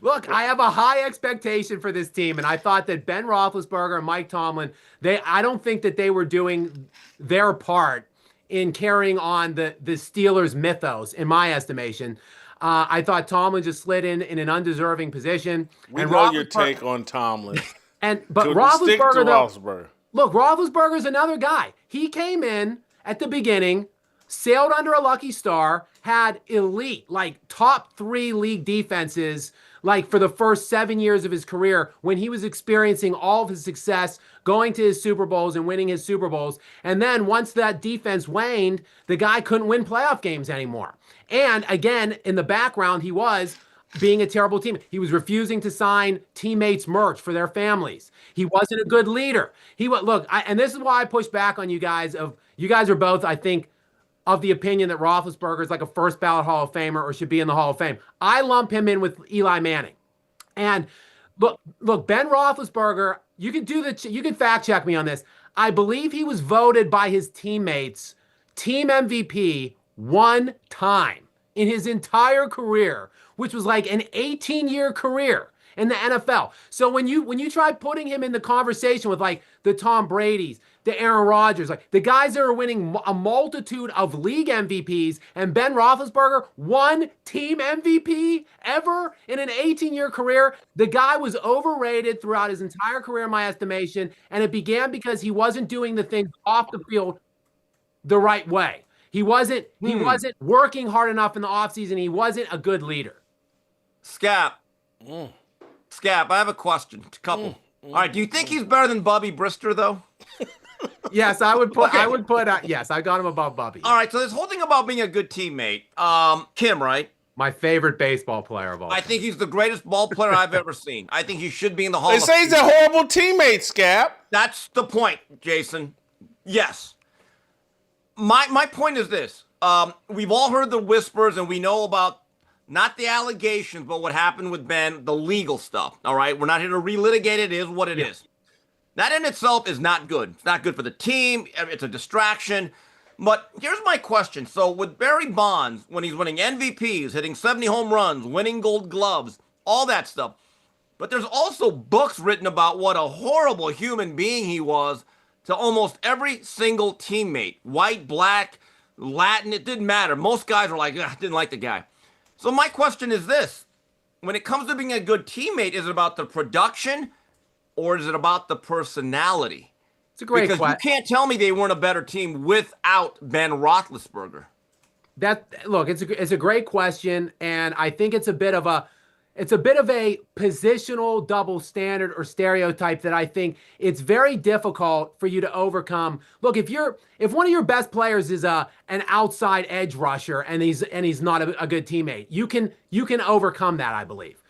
Look, I have a high expectation for this team, and I thought that Ben Roethlisberger and Mike Tomlin, I don't think that they were doing their part in carrying on the Steelers mythos, in my estimation. I thought Tomlin just slid in an undeserving position. We know your take on Tomlin. But Roethlisberger, look, Roethlisberger's another guy. He came in at the beginning, sailed under a lucky star, had elite, like top 3 league defenses, like for the first 7 years of his career when he was experiencing all of his success, going to his Super Bowls and winning his Super Bowls. And then once that defense waned, the guy couldn't win playoff games anymore. And again, in the background, he was being a terrible team. He was refusing to sign teammates' merch for their families. He wasn't a good leader. And this is why I push back on you guys. You guys are both, I think, of the opinion that Roethlisberger is like a first ballot Hall of Famer or should be in the Hall of Fame. I lump him in with Eli Manning. And look, Ben Roethlisberger, you can fact check me on this. I believe he was voted by his teammates team MVP 1 time in his entire career, which was like an 18-year career in the NFL. So when you try putting him in the conversation with like the Tom Brady's, the Aaron Rodgers, like the guys that are winning a multitude of league MVPs, and Ben Roethlisberger, one team MVP ever in an 18-year career, the guy was overrated throughout his entire career, in my estimation, and it began because he wasn't doing the things off the field the right way. He wasn't working hard enough in the offseason. He wasn't a good leader. Scap, I have a question. A couple. All right, do you think he's better than Bubby Brister, though? Yes, I would put. Yes, I got him above Bubby. All right, so this whole thing about being a good teammate, Kim, right? My favorite baseball player of all time. I think he's the greatest ball player I've ever seen. I think he should be in the Hall They of say he's a horrible teammate, Scap. That's the point, Jason. Yes. My point is this. We've all heard the whispers, and we know about not the allegations, but what happened with Ben, the legal stuff. All right? We're not here to relitigate it. It is what it is. That in itself is not good. It's not good for the team. It's a distraction. But here's my question. So with Barry Bonds, when he's winning MVPs, hitting 70 home runs, winning gold gloves, all that stuff. But there's also books written about what a horrible human being he was to almost every single teammate. White, black, Latin, it didn't matter. Most guys were like, I didn't like the guy. So my question is this. When it comes to being a good teammate, is it about the production or is it about the personality? It's a great question. Because you can't tell me they weren't a better team without Ben Roethlisberger. It's a great question, and I think it's a bit of a positional double standard or stereotype that I think it's very difficult for you to overcome. Look, if one of your best players is an outside edge rusher and he's not a good teammate, you can overcome that, I believe.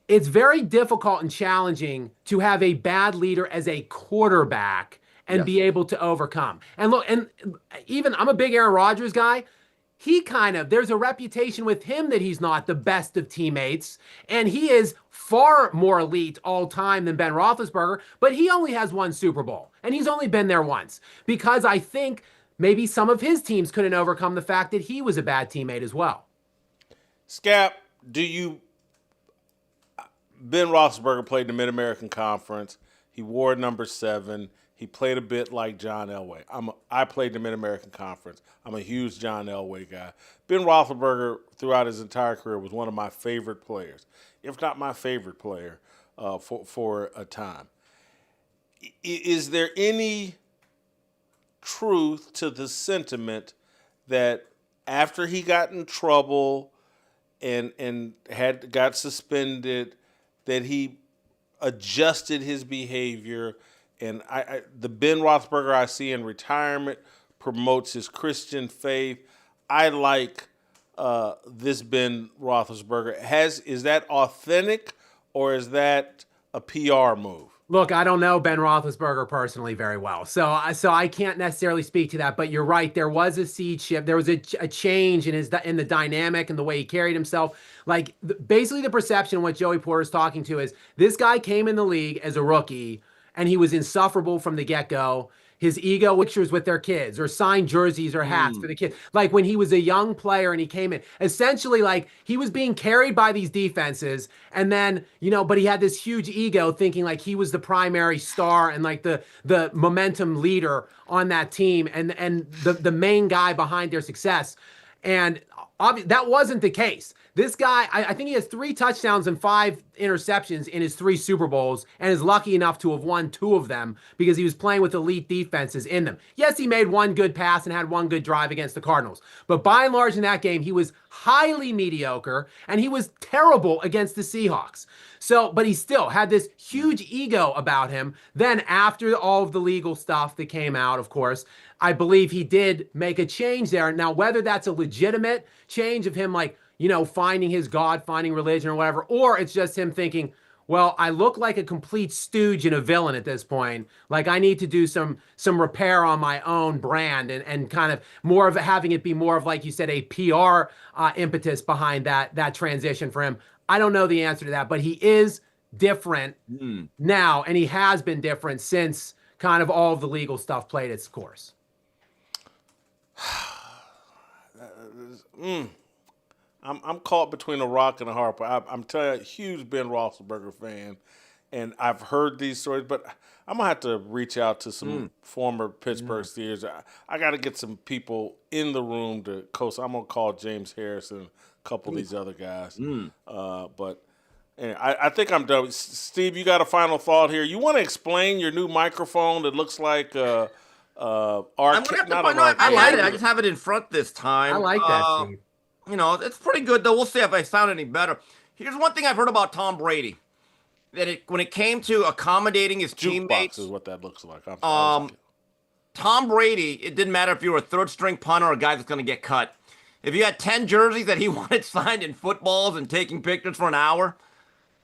It's very difficult and challenging to have a bad leader as a quarterback and be able to overcome. And look, and even I'm a big Aaron Rodgers guy. There's a reputation with him that he's not the best of teammates, and he is far more elite all time than Ben Roethlisberger, but he only has one Super Bowl, and he's only been there once, because I think maybe some of his teams couldn't overcome the fact that he was a bad teammate as well. Scap, Ben Roethlisberger played in the Mid-American Conference. He wore number 7. He played a bit like John Elway. I played in the Mid-American Conference. I'm a huge John Elway guy. Ben Roethlisberger, throughout his entire career, was one of my favorite players, if not my favorite player for a time. Is there any truth to the sentiment that after he got in trouble and got suspended, that he adjusted his behavior? And the Ben Roethlisberger I see in retirement promotes his Christian faith. I like this Ben Roethlisberger. Is that authentic or is that a PR move? Look, I don't know Ben Roethlisberger personally very well, so I can't necessarily speak to that. But you're right, there was a seed shift, there was a change in the dynamic and the way he carried himself. Like basically, the perception what Joey Porter's talking to is this guy came in the league as a rookie and he was insufferable from the get-go. His ego pictures with their kids or signed jerseys or hats for the kids. Like when he was a young player and he came in, essentially like he was being carried by these defenses and then, but he had this huge ego thinking like he was the primary star and like the momentum leader on that team and the main guy behind their success. And that wasn't the case. This guy, I think he has 3 touchdowns and 5 interceptions in his 3 Super Bowls and is lucky enough to have won 2 of them because he was playing with elite defenses in them. Yes, he made 1 good pass and had 1 good drive against the Cardinals. But by and large in that game, he was highly mediocre and he was terrible against the Seahawks. But he still had this huge ego about him. Then after all of the legal stuff that came out, of course, I believe he did make a change there. Now, whether that's a legitimate change of him finding his God, finding religion or whatever, or it's just him thinking, well, I look like a complete stooge and a villain at this point. Like I need to do some repair on my own brand and kind of more of having it be more of, like you said, a PR impetus behind that transition for him. I don't know the answer to that, but he is different now, and he has been different since kind of all of the legal stuff played its course. I'm caught between a rock and a hard place. I'm telling you, huge Ben Roethlisberger fan, and I've heard these stories, but I'm gonna have to reach out to some former Pittsburgh Steelers. I got to get some people in the room to coach. I'm gonna call James Harrison, a couple of these other guys. But anyway, I think I'm done. Steve, you got a final thought here? You want to explain your new microphone that looks like I'm gonna have to find out. I like it. I just have it in front this time. I like that, Steve. You know, it's pretty good though. We'll see if I sound any better. Here's one thing I've heard about Tom Brady. That when it came to accommodating his teammates, is what that looks like. Tom Brady, it didn't matter if you were a third string punter or a guy that's going to get cut. If you had 10 jerseys that he wanted signed in footballs and taking pictures for an hour,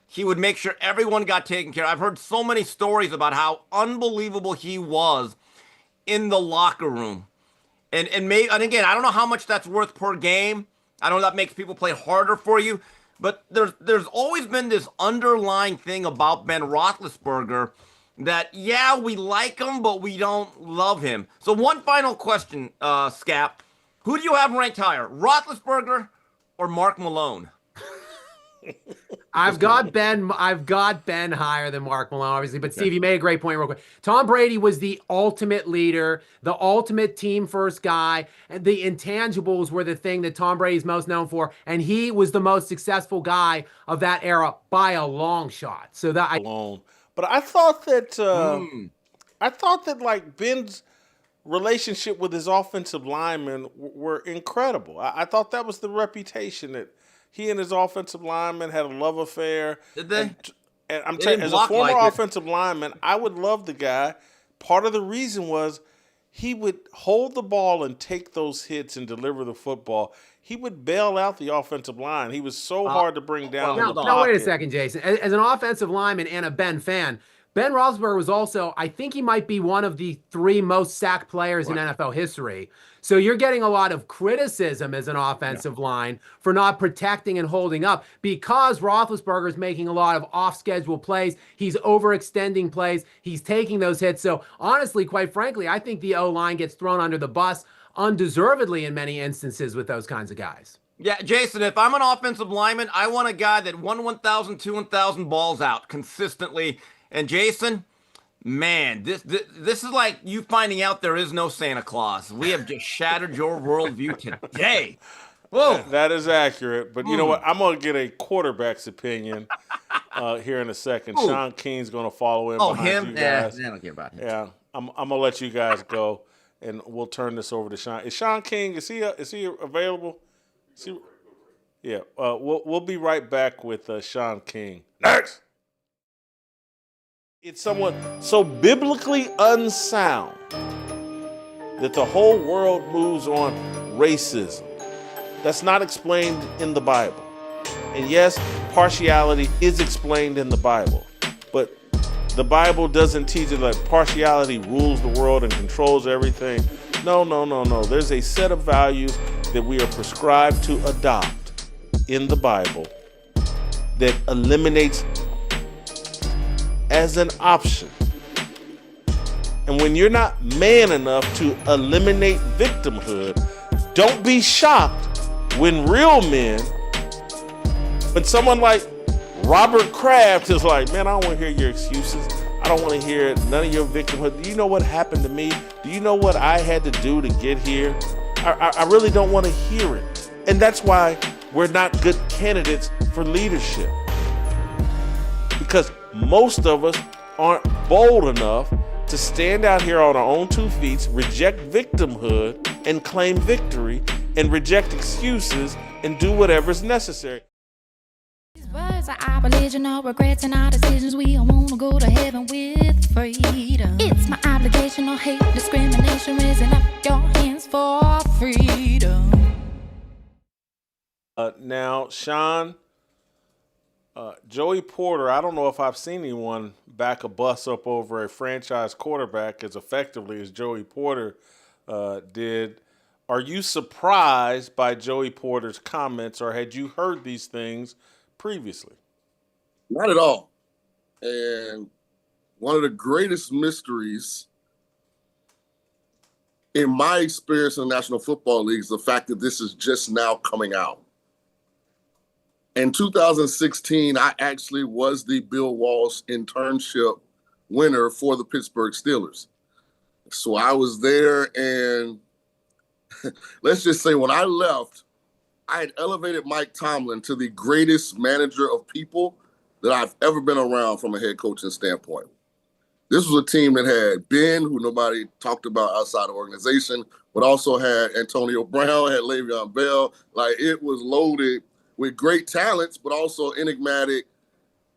he would make sure everyone got taken care of. I've heard so many stories about how unbelievable he was in the locker room. And again, I don't know how much that's worth per game. I don't know if that makes people play harder for you. But there's always been this underlying thing about Ben Roethlisberger that, yeah, we like him, but we don't love him. So one final question, Scap. Who do you have ranked higher, Roethlisberger or Mark Malone? I've got Ben higher than Mark Malone, obviously. But Steve, you made a great point real quick. Tom Brady was the ultimate leader, the ultimate team first guy, and the intangibles were the thing that Tom Brady's most known for. And he was the most successful guy of that era by a long shot. So that but I thought that like Ben's relationship with his offensive linemen were incredible. I thought that was the reputation that he and his offensive lineman had a love affair. Did they? And I'm telling you, as a former offensive lineman, I would love the guy. Part of the reason was he would hold the ball and take those hits and deliver the football. He would bail out the offensive line. He was so hard to bring down. Now, wait a second, Jason. As an offensive lineman and a Ben fan, Ben Roethlisberger was also, I think he might be one of the 3 most sacked players in NFL history. So you're getting a lot of criticism as an offensive line for not protecting and holding up because Roethlisberger is making a lot of off-schedule plays. He's overextending plays. He's taking those hits. So honestly, quite frankly, I think the O-line gets thrown under the bus undeservedly in many instances with those kinds of guys. Yeah, Jason, if I'm an offensive lineman, I want a guy that won 1,000, 2,000 balls out consistently. And Jason, man, this is like you finding out there is no Santa Claus. We have just shattered your worldview today. Whoa. That is accurate. But you know what? I'm going to get a quarterback's opinion here in a second. Shaun King's going to follow in behind you guys. I don't care about him. Yeah, I'm going to let you guys go, and we'll turn this over to Shaun. Is Shaun King, is he available? Yeah, we'll be right back with Shaun King. Next! It's somewhat so biblically unsound that the whole world moves on racism. That's not explained in the Bible. And yes, partiality is explained in the Bible. But the Bible doesn't teach it that partiality rules the world and controls everything. No. There's a set of values that we are prescribed to adopt in the Bible that eliminates as an option. And when you're not man enough to eliminate victimhood, don't be shocked when real men, when someone like Robert Kraft is like, man, I don't want to hear your excuses. I don't want to hear none of your victimhood. Do you know what happened to me? Do you know what I had to do to get here? I really don't want to hear it. And that's why we're not good candidates for leadership. Because most of us aren't bold enough to stand out here on our own 2 feet, reject victimhood and claim victory, and reject excuses and do whatever's necessary. Words are our religion, no regrets in our decisions. We all want to go to heaven with freedom. It's my obligation, no hate, discrimination, raising up your hands for freedom. Now, Shaun, Joey Porter, I don't know if I've seen anyone back a bus up over a franchise quarterback as effectively as Joey Porter did. Are you surprised by Joey Porter's comments, or had you heard these things previously? Not at all. And one of the greatest mysteries in my experience in the National Football League is the fact that this is just now coming out. In 2016, I actually was the Bill Walsh internship winner for the Pittsburgh Steelers. So I was there, and let's just say when I left, I had elevated Mike Tomlin to the greatest manager of people that I've ever been around from a head coaching standpoint. This was a team that had Ben, who nobody talked about outside the organization, but also had Antonio Brown, had Le'Veon Bell. Like, it was loaded with great talents, but also enigmatic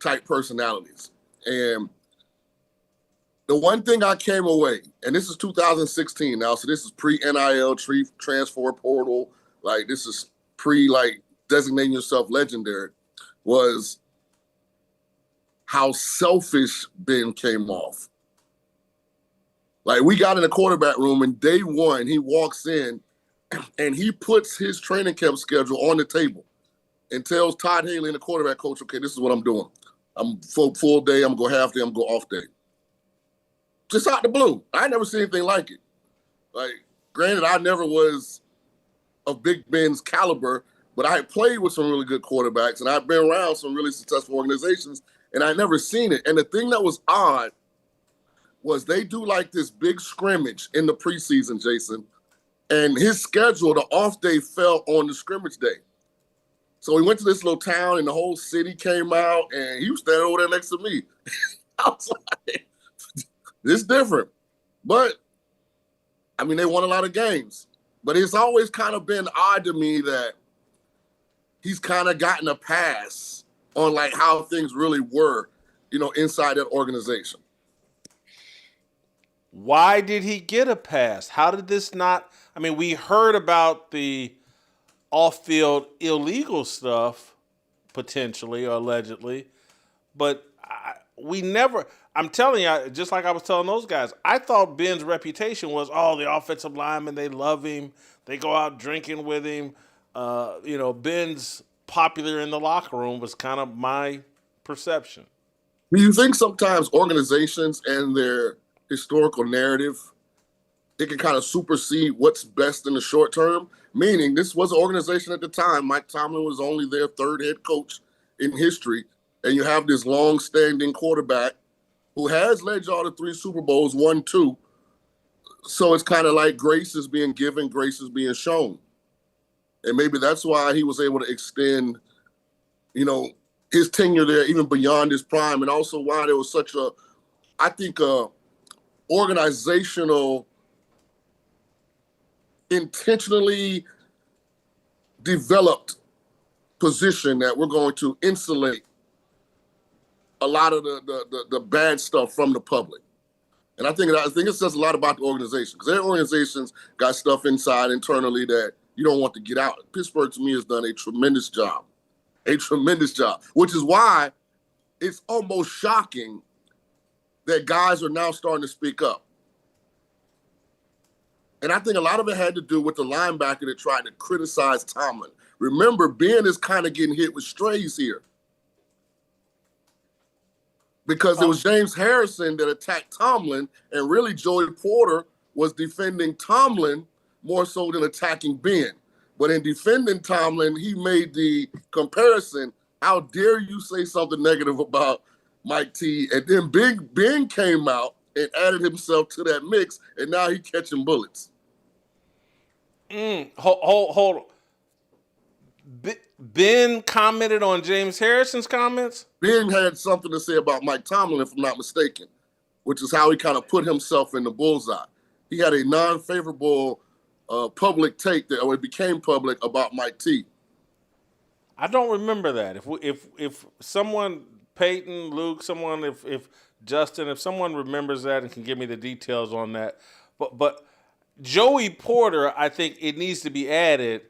type personalities. And the one thing I came away, and this is 2016 now, so this is pre-NIL, transfer portal, like this is pre-like designating yourself legendary, was how selfish Ben came off. Like, we got in the quarterback room, and day one, he walks in and he puts his training camp schedule on the table and tells Todd Haley and the quarterback coach, okay, this is what I'm doing. I'm full day, I'm going to go half day, I'm going to go off day. Just out the blue. I never seen anything like it. Like, granted, I never was of Big Ben's caliber, but I had played with some really good quarterbacks, and I've been around some really successful organizations, and I never seen it. And the thing that was odd was they do like this big scrimmage in the preseason, Jason, and his schedule, the off day, fell on the scrimmage day. So we went to this little town, and the whole city came out, and he was standing over there next to me. I was like, it's different. But, I mean, they won a lot of games. But it's always kind of been odd to me that he's kind of gotten a pass on, like, how things really were, you know, inside that organization. Why did he get a pass? How did this not? I mean, we heard about the off-field illegal stuff, potentially or allegedly, but we never. I'm telling you, just like I was telling those guys, I thought Ben's reputation was, oh, the offensive linemen, they love him. They go out drinking with him. You know, Ben's popular in the locker room was kind of my perception. Do you think sometimes organizations and their historical narrative, it can kind of supersede what's best in the short term? Meaning, this was an organization at the time. Mike Tomlin was only their third head coach in history. And you have this long-standing quarterback who has led y'all to 3 Super Bowls, 1, 2. So it's kind of like grace is being given, grace is being shown. And maybe that's why he was able to extend, you know, his tenure there even beyond his prime, and also why there was such a, I think, organizational, intentionally developed position that we're going to insulate a lot of the bad stuff from the public. And I think it says a lot about the organization, because their organizations got stuff inside internally that you don't want to get out. Pittsburgh, to me, has done a tremendous job, which is why it's almost shocking that guys are now starting to speak up. And I think a lot of it had to do with the linebacker that tried to criticize Tomlin. Remember, Ben is kind of getting hit with strays here, because it was James Harrison that attacked Tomlin, and really Joey Porter was defending Tomlin more so than attacking Ben. But in defending Tomlin, he made the comparison, how dare you say something negative about Mike T? And then Ben came out and added himself to that mix, and now he's catching bullets. Hold on. Ben commented on James Harrison's comments? Ben had something to say about Mike Tomlin, if I'm not mistaken, which is how he kind of put himself in the bullseye. He had a non-favorable public take that, or it became public, about Mike T. I don't remember that. If someone, Peyton, Luke, someone, if Justin, if someone remembers that and can give me the details on that. But Joey Porter, I think it needs to be added,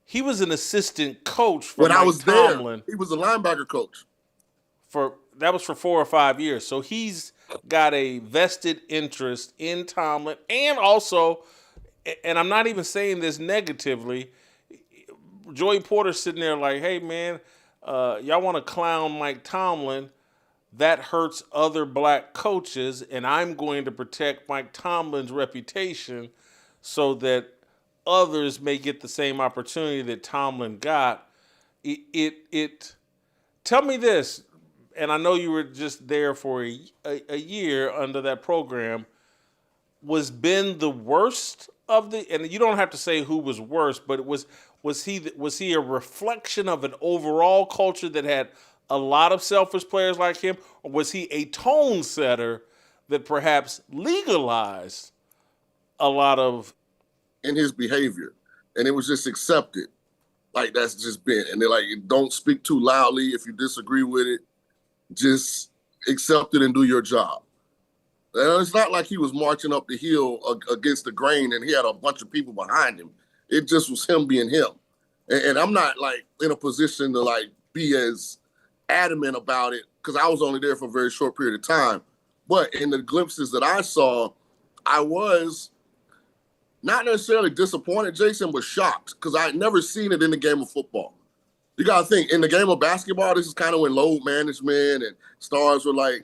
he was an assistant coach for when Mike I was Tomlin. There, he was a linebacker coach. That was for 4 or 5 years. So he's got a vested interest in Tomlin, and also, and I'm not even saying this negatively, Joey Porter's sitting there like, hey, man, y'all want to clown Mike Tomlin? That hurts other black coaches, and I'm going to protect Mike Tomlin's reputation so that others may get the same opportunity that Tomlin got. It Tell me this, and I know you were just there for a year under that program. Was Ben the worst of the? And you don't have to say who was worse, but was he a reflection of an overall culture that had a lot of selfish players like him, or was he a tone setter that perhaps legalized a lot of in his behavior, and it was just accepted? Like, that's just Ben. And they're like, don't speak too loudly. If you disagree with it, just accept it and do your job. And it's not like he was marching up the hill against the grain and he had a bunch of people behind him. It just was him being him. And I'm not like in a position to like be as adamant about it because I was only there for a very short period of time. But in the glimpses that I saw, I was not necessarily disappointed, Jason, but shocked because I had never seen it in the game of football. You got to think, in the game of basketball, this is kind of when load management and stars were like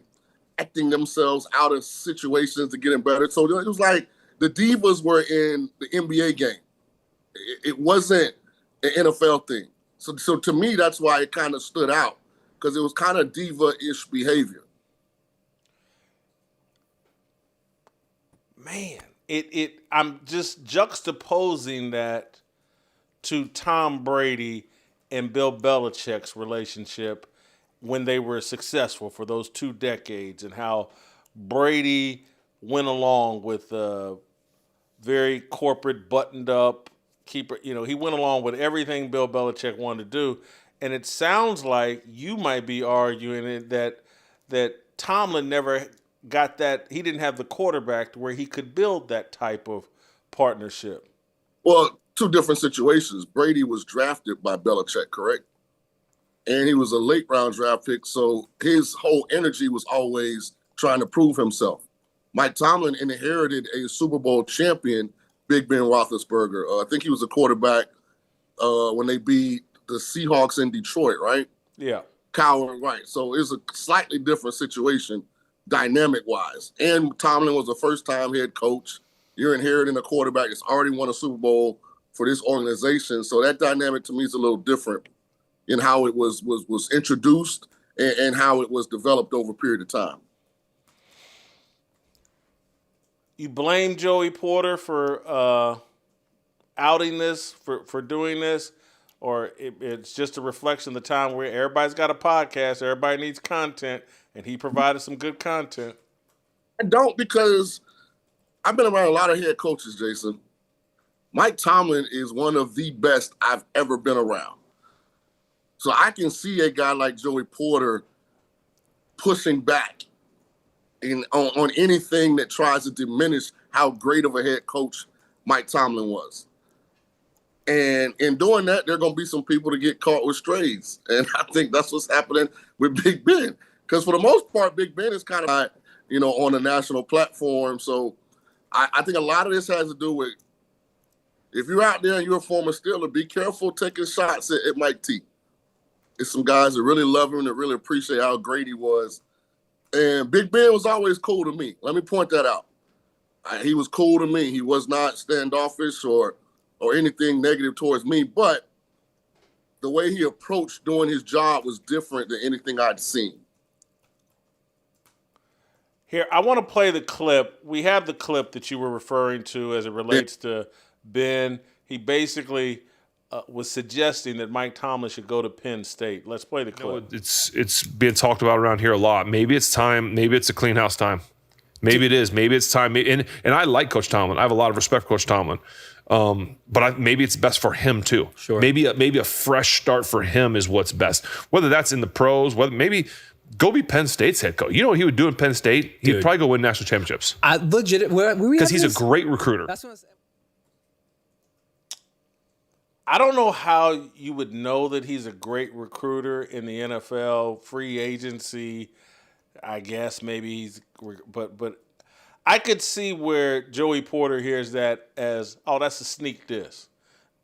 acting themselves out of situations to get in better. So it was like the divas were in the NBA game. It wasn't an NFL thing. So to me, that's why it kind of stood out because it was kind of diva-ish behavior. Man, I'm just juxtaposing that to Tom Brady and Bill Belichick's relationship when they were successful for those 2 decades, and how Brady went along with very corporate, buttoned up keeper. You know, he went along with everything Bill Belichick wanted to do, and it sounds like you might be arguing that Tomlin never got that. He didn't have the quarterback to where he could build that type of partnership. Well, 2 different situations. Brady was drafted by Belichick, correct? And he was a late round draft pick, so his whole energy was always trying to prove himself. Mike Tomlin inherited a Super Bowl champion, Big Ben Roethlisberger. I think he was a quarterback when they beat the Seahawks in Detroit, right? Yeah. Cowherd, right. So it's a slightly different situation dynamic-wise. And Tomlin was a first-time head coach. You're inheriting a quarterback that's already won a Super Bowl for this organization. So that dynamic to me is a little different in how it was introduced and how it was developed over a period of time. You blame Joey Porter for outing this, for doing this, or it's just a reflection of the time where everybody's got a podcast, everybody needs content, and he provided some good content? I don't, because I've been around a lot of head coaches, Jason. Mike Tomlin is one of the best I've ever been around. So I can see a guy like Joey Porter pushing back on anything that tries to diminish how great of a head coach Mike Tomlin was. And in doing that, there are going to be some people to get caught with strays. And I think that's what's happening with Big Ben. Because for the most part, Big Ben is kind of, on a national platform. So I think a lot of this has to do with, if you're out there and you're a former Steeler, be careful taking shots at Mike T. It's some guys that really love him, that really appreciate how great he was. And Big Ben was always cool to me. Let me point that out. He was cool to me. He was not standoffish or anything negative towards me, but the way he approached doing his job was different than anything I'd seen. Here, I want to play the clip. We have the clip that you were referring to as it relates to Ben. He basically was suggesting that Mike Tomlin should go to Penn State. Let's play the clip. It's being talked about around here a lot. Maybe it's time. Maybe it's a clean house time. Maybe it is. Maybe it's time. And I like Coach Tomlin. I have a lot of respect for Coach Tomlin. But maybe it's best for him too. Sure. Maybe a fresh start for him is what's best. Whether that's in the pros, whether maybe go be Penn State's head coach. You know what he would do in Penn State? He'd probably go win national championships. Because he's a great recruiter. That's what I don't know how you would know that he's a great recruiter in the NFL, free agency. I guess maybe but I could see where Joey Porter hears that as, oh, that's a sneak diss.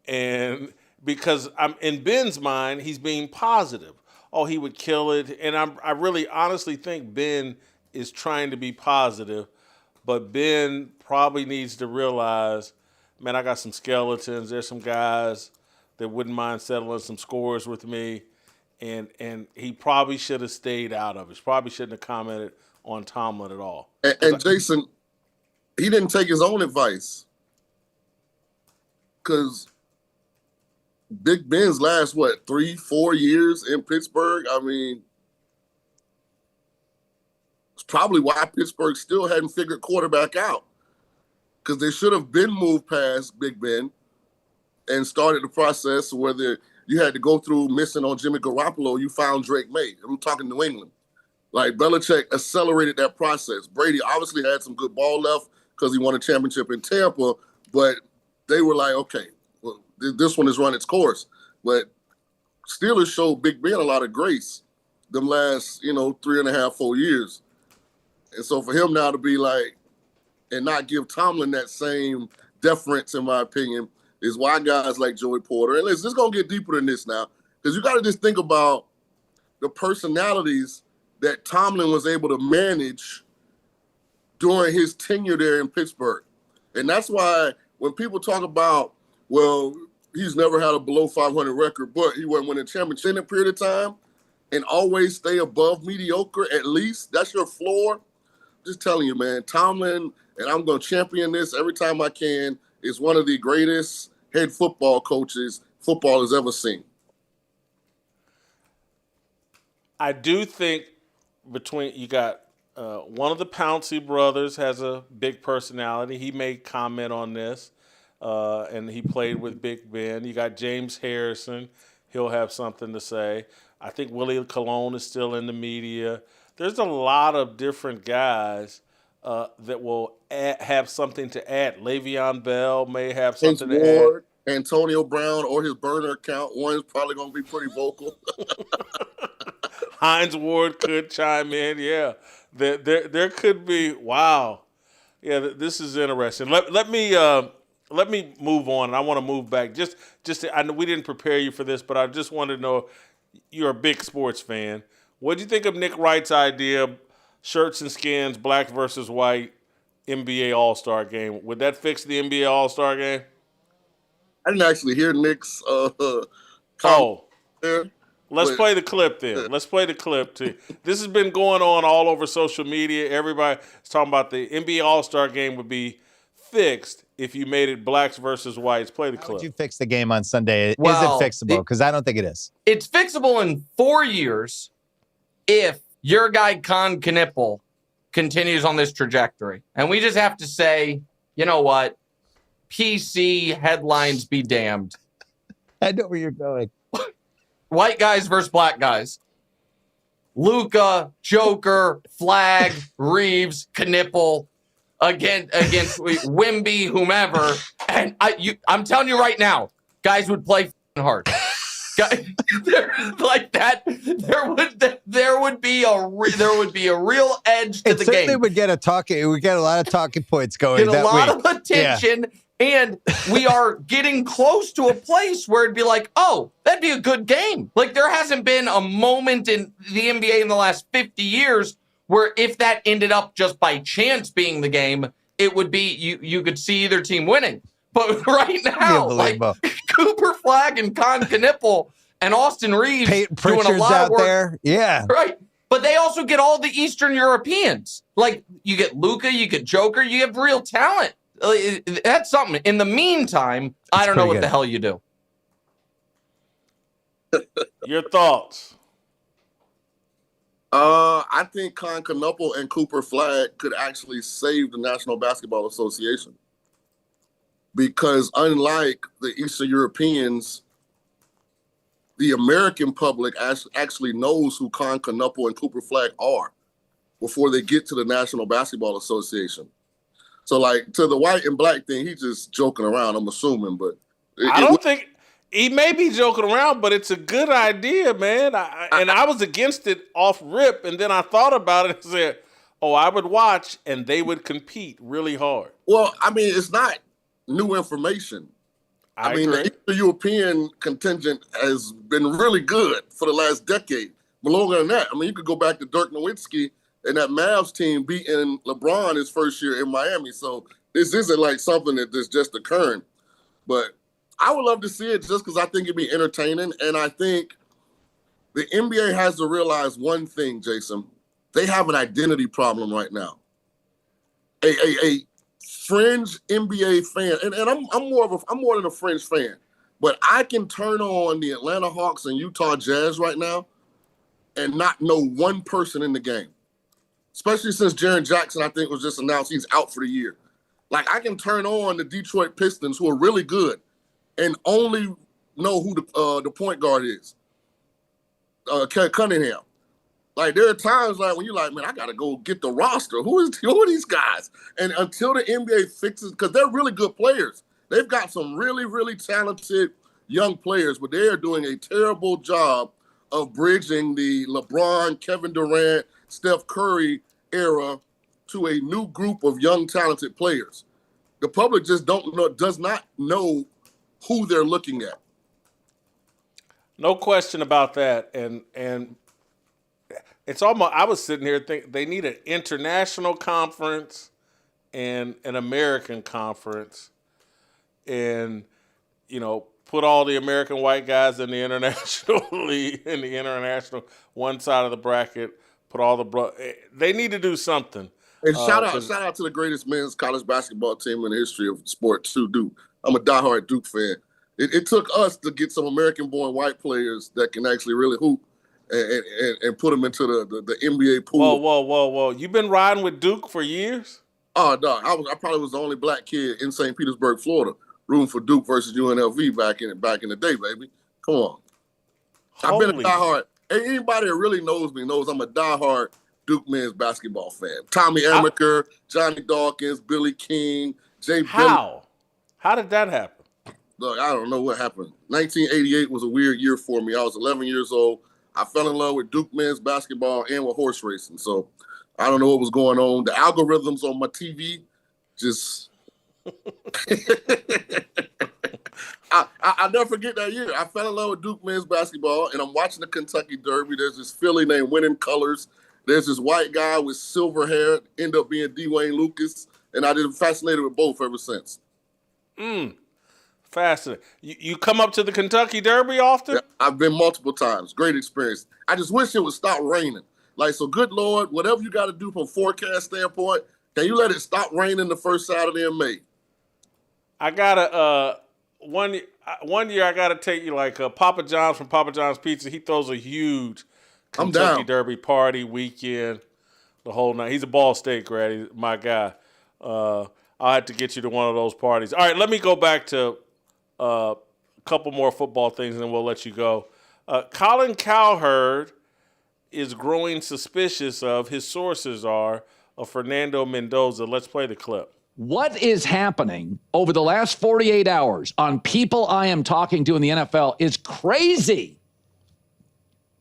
And because I'm in Ben's mind, he's being positive. Oh, he would kill it. And I really honestly think Ben is trying to be positive, but Ben probably needs to realize, man, I got some skeletons. There's some guys that wouldn't mind settling some scores with me. and he probably should have stayed out of it. He probably shouldn't have commented on Tomlin at all. And Jason, he didn't take his own advice, because Big Ben's last 3-4 years in Pittsburgh. I mean, it's probably why Pittsburgh still hadn't figured quarterback out, because they should have been moved past Big Ben and started the process whether you had to go through missing on Jimmy Garoppolo. You found Drake May. I'm talking New England. Like, Belichick accelerated that process. Brady obviously had some good ball left because he won a championship in Tampa, but they were like, okay, well, this one has run its course. But Steelers showed Big Ben a lot of grace them last, 3.5, 4 years. And so for him now to be like, and not give Tomlin that same deference, in my opinion, is why guys like Joey Porter, and listen, it's going to get deeper than this now, because you got to just think about the personalities that Tomlin was able to manage during his tenure there in Pittsburgh. And that's why when people talk about, well, he's never had a below 500 record, but he wasn't winning championships in a period of time, and always stay above mediocre at least, that's your floor. Just telling you, man, Tomlin, and I'm going to champion this every time I can, is one of the greatest head football coaches football has ever seen. I do think you got one of the Pouncey brothers has a big personality. He may comment on this, and he played with Big Ben. You got James Harrison. He'll have something to say. I think Willie Colon is still in the media. There's a lot of different guys that will have something to add. Le'Veon Bell may have something to add. Antonio Brown, or his burner account, one's probably going to be pretty vocal. Hines Ward could chime in. Yeah, there could be. Wow. Yeah, this is interesting. Let me move on, and I want to move back. I know we didn't prepare you for this, but I just wanted to know, you're a big sports fan. What do you think of Nick Wright's idea, shirts and skins, black versus white, NBA All-Star game? Would that fix the NBA All-Star game? I didn't actually hear Nick's there. Let's play the clip then. Let's play the clip too. This has been going on all over social media. Everybody is talking about the NBA All-Star game would be fixed if you made it blacks versus whites. Play the clip. How would you fix the game on Sunday? Well, is it fixable? Because I don't think it is. It's fixable in 4 years if your guy Con Knippel continues on this trajectory. And we just have to say, you know what? PC headlines be damned. I know where you're going. White guys versus black guys. Luka, Joker, Flag, Reeves, Knippel against Wimby, whomever. And I'm telling you right now, guys would play hard. Like that, there would be a real edge to the game. Certainly would get a lot of talking points going. Get a lot of attention, and we are getting close to a place where it'd be like, oh, that'd be a good game. Like, there hasn't been a moment in the NBA in the last 50 years where if that ended up just by chance being the game, it would be you could see either team winning. But right now, like Cooper Flag and Con Knippel and Austin Reeves doing a lot of work there. Yeah. Right. But they also get all the Eastern Europeans. Like, you get Luka, you get Joker, you have real talent. That's something. In the meantime, I don't know what the hell you do. Your thoughts? I think Con Knuppel and Cooper Flag could actually save the National Basketball Association. Because unlike the Eastern Europeans, the American public actually knows who Con Knuppel and Cooper Flag are before they get to the National Basketball Association. So, like, to the white and black thing, he's just joking around, I'm assuming. But I don't think he may be joking around, but it's a good idea, man. I was against it off rip, and then I thought about it and said, oh, I would watch, and they would compete really hard. Well, I mean, it's not new information. I mean, the Eastern European contingent has been really good for the last decade. But longer than that, I mean, you could go back to Dirk Nowitzki and that Mavs team beating LeBron his first year in Miami. So this isn't like something that is just occurring. But I would love to see it just because I think it'd be entertaining. And I think The NBA has to realize one thing, Jason. They have an identity problem right now. A fringe NBA fan, and I'm more than a fringe fan, but I can turn on the Atlanta Hawks and Utah Jazz right now and not know one person in the game. Especially since Jaren Jackson, I think, was just announced he's out for the year. Like, I can turn on the Detroit Pistons, who are really good, and only know who the point guard is, Cunningham. Like, there are times like when you're like, man, I got to go get the roster. Who are these guys? And until the NBA fixes, because they're really good players. They've got some really, really talented young players, but they are doing a terrible job of bridging the LeBron, Kevin Durant, Steph Curry era to a new group of young, talented players. The public just does not know who they're looking at. No question about that. And it's almost, I was sitting here thinking they need an international conference and an American conference, and, you know, put all the American white guys in the international league, in the international one side of the bracket, put all they need to do something. And shout out to the greatest men's college basketball team in the history of sport, too, Duke. I'm a diehard Duke fan. It took us to get some American-born white players that can actually really hoop and put them into the NBA pool. Whoa. You've been riding with Duke for years? Oh, no. I probably was the only black kid in St. Petersburg, Florida, rooting for Duke versus UNLV back in the day, baby. Come on. I've been a diehard. Anybody that really knows me knows I'm a diehard Duke men's basketball fan. Tommy Amaker, Johnny Dawkins, Billy King, Jay How? How did that happen? Look, I don't know what happened. 1988 was a weird year for me. I was 11 years old. I fell in love with Duke men's basketball and with horse racing. So I don't know what was going on. The algorithms on my TV just... I'll never forget that year. I fell in love with Duke men's basketball, and I'm watching the Kentucky Derby. There's this Philly named Winning Colors. There's this white guy with silver hair, end up being Dwayne Lucas, and I've been fascinated with both ever since. Fascinating. You come up to the Kentucky Derby often? Yeah, I've been multiple times. Great experience. I just wish it would stop raining. Like, so good Lord, whatever you got to do from a forecast standpoint, can you let it stop raining the first Saturday in May? I gotta one year I gotta take you like Papa John's from Papa John's Pizza. He throws a huge Kentucky Derby party weekend, the whole night. He's a Ball State grad. He's my guy. I'll have to get you to one of those parties. All right, let me go back to a couple more football things, and then we'll let you go. Colin Cowherd is growing suspicious of, his sources are, of Fernando Mendoza. Let's play the clip. What is happening over the last 48 hours on people I am talking to in the NFL is crazy.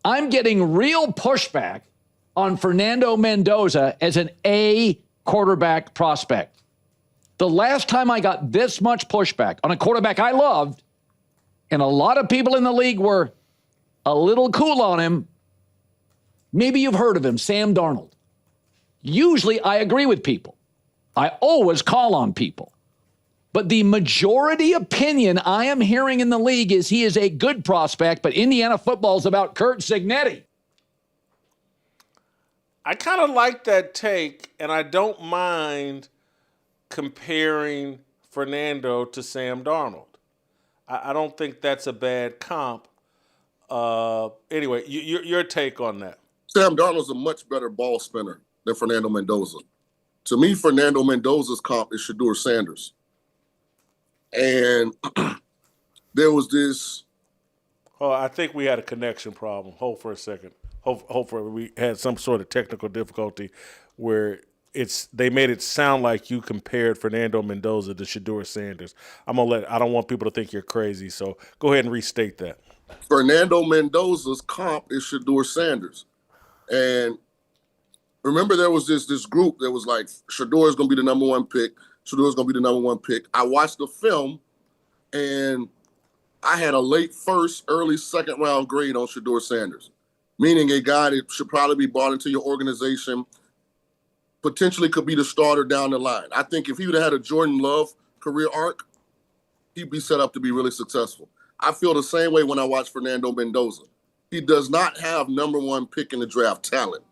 I'm getting real pushback on Fernando Mendoza as an A quarterback prospect. The last time I got this much pushback on a quarterback I loved, and a lot of people in the league were a little cool on him, maybe you've heard of him, Sam Darnold. Usually I agree with people. I always call on people. But the majority opinion I am hearing in the league is he is a good prospect, but Indiana football is about Curt Cignetti. I kind of like that take, and I don't mind comparing Fernando to Sam Darnold. I don't think that's a bad comp. Anyway, your take on that. Sam Darnold's a much better ball spinner than Fernando Mendoza. To me, Fernando Mendoza's comp is Shedeur Sanders. And there was this... Oh, I think we had a connection problem. Hold for a second. Hopefully we had some sort of technical difficulty where they made it sound like you compared Fernando Mendoza to Shedeur Sanders. I don't want people to think you're crazy, so go ahead and restate that. Fernando Mendoza's comp is Shedeur Sanders. And remember, there was this group that was like, Shedeur is going to be the number one pick. Shedeur is going to be the number one pick. I watched the film, and I had a late first, early second round grade on Shedeur Sanders, meaning a guy that should probably be brought into your organization, potentially could be the starter down the line. I think if he would have had a Jordan Love career arc, he'd be set up to be really successful. I feel the same way when I watch Fernando Mendoza. he does not have number one pick in the draft talent,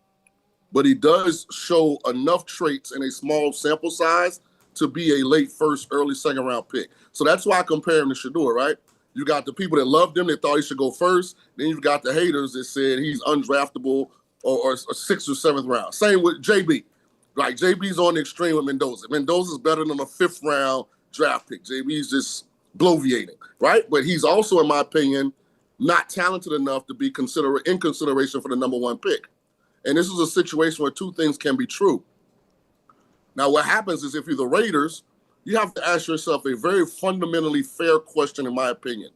but he does show enough traits in a small sample size to be a late first, early second round pick. So that's why I compare him to Shedeur, right? You got the people that loved him, that thought he should go first. Then you've got the haters that said he's undraftable or a 6th or 7th round. Same with JB. Like, JB's on the extreme with Mendoza. Mendoza's better than a 5th round draft pick. JB's just bloviating, right? But he's also, in my opinion, not talented enough to be in consideration for the number one pick. And this is a situation where two things can be true. Now, what happens is if you're the Raiders, you have to ask yourself a very fundamentally fair question, in my opinion.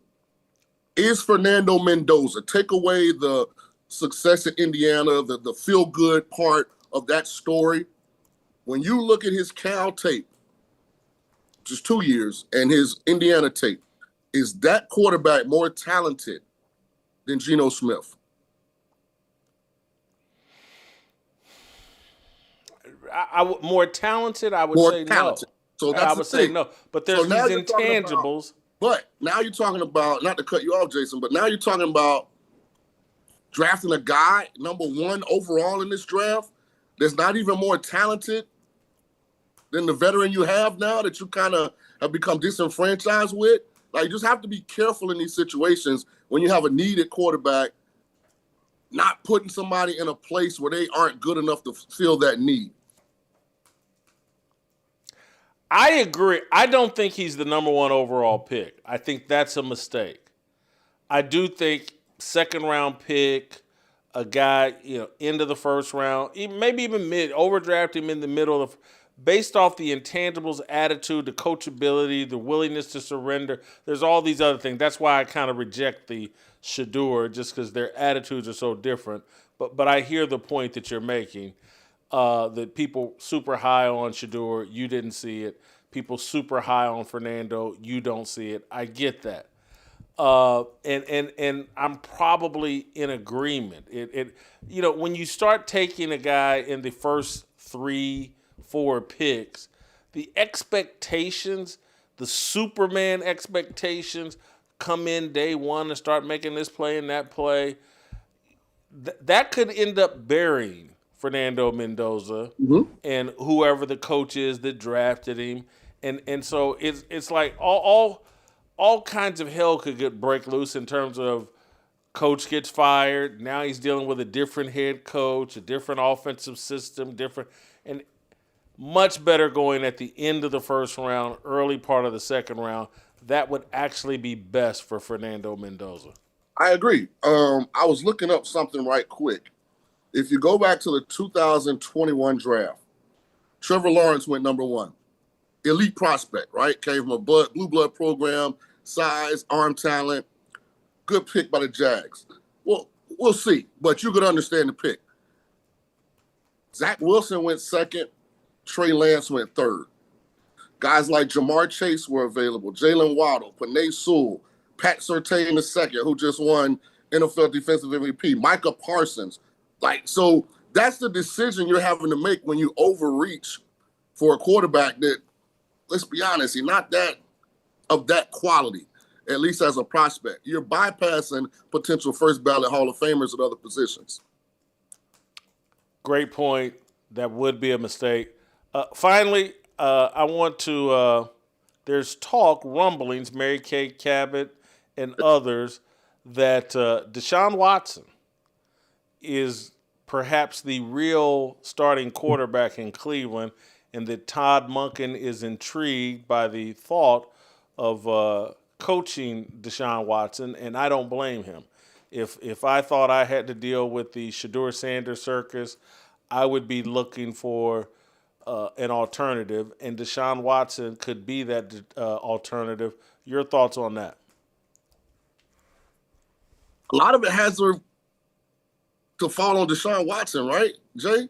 Is Fernando Mendoza, take away the success in Indiana, the feel-good part of that story, when you look at his Cal tape, just 2 years, and his Indiana tape, is that quarterback more talented than Geno Smith? More talented, I would More say talented. no. So that's I the would say thing. no. But there's now these you're talking intangibles. But now you're talking about, not to cut you off, Jason, but now you're talking about drafting a guy number one overall in this draft that's not even more talented than the veteran you have now that you kind of have become disenfranchised with. Like, you just have to be careful in these situations when you have a needed quarterback, not putting somebody in a place where they aren't good enough to fill that need. I agree. I don't think he's the number one overall pick. I think that's a mistake. I do think second round pick, a guy, into the first round, maybe even mid, overdraft him in the middle of, based off the intangibles, attitude, the coachability, the willingness to surrender. There's all these other things. That's why I kind of reject the Shedeur, just because their attitudes are so different. But I hear the point that you're making. That people super high on Shedeur, you didn't see it. People super high on Fernando, you don't see it. I get that. And I'm probably in agreement. When you start taking a guy in the first 3-4 picks, the expectations, the Superman expectations come in day one and start making this play and that play. That could end up burying Fernando Mendoza and whoever the coach is that drafted him. And so it's like all kinds of hell could break loose in terms of coach gets fired. Now he's dealing with a different head coach, a different offensive system, and much better going at the end of the first round, early part of the second round. That would actually be best for Fernando Mendoza. I agree. I was looking up something right quick. If you go back to the 2021 draft, Trevor Lawrence went number one. Elite prospect, right? Came from a blue blood program, size, arm talent. Good pick by the Jags. Well, we'll see, but you could understand the pick. Zach Wilson went second. Trey Lance went third. Guys like Jamar Chase were available. Jalen Waddle, Penei Sewell, Pat Surtain II, who just won NFL Defensive MVP. Micah Parsons. So that's the decision you're having to make when you overreach for a quarterback that, let's be honest, he's not that of that quality, at least as a prospect. You're bypassing potential first ballot Hall of Famers at other positions. Great point. That would be a mistake. Finally, I want to, there's talk, rumblings, Mary Kay Cabot and others, that Deshaun Watson is perhaps the real starting quarterback in Cleveland, and that Todd Monken is intrigued by the thought of coaching Deshaun Watson, and I don't blame him. If I thought I had to deal with the Shedeur Sanders circus, I would be looking for an alternative, and Deshaun Watson could be that alternative. Your thoughts on that? A lot of it has to fall on Deshaun Watson, right, Jay?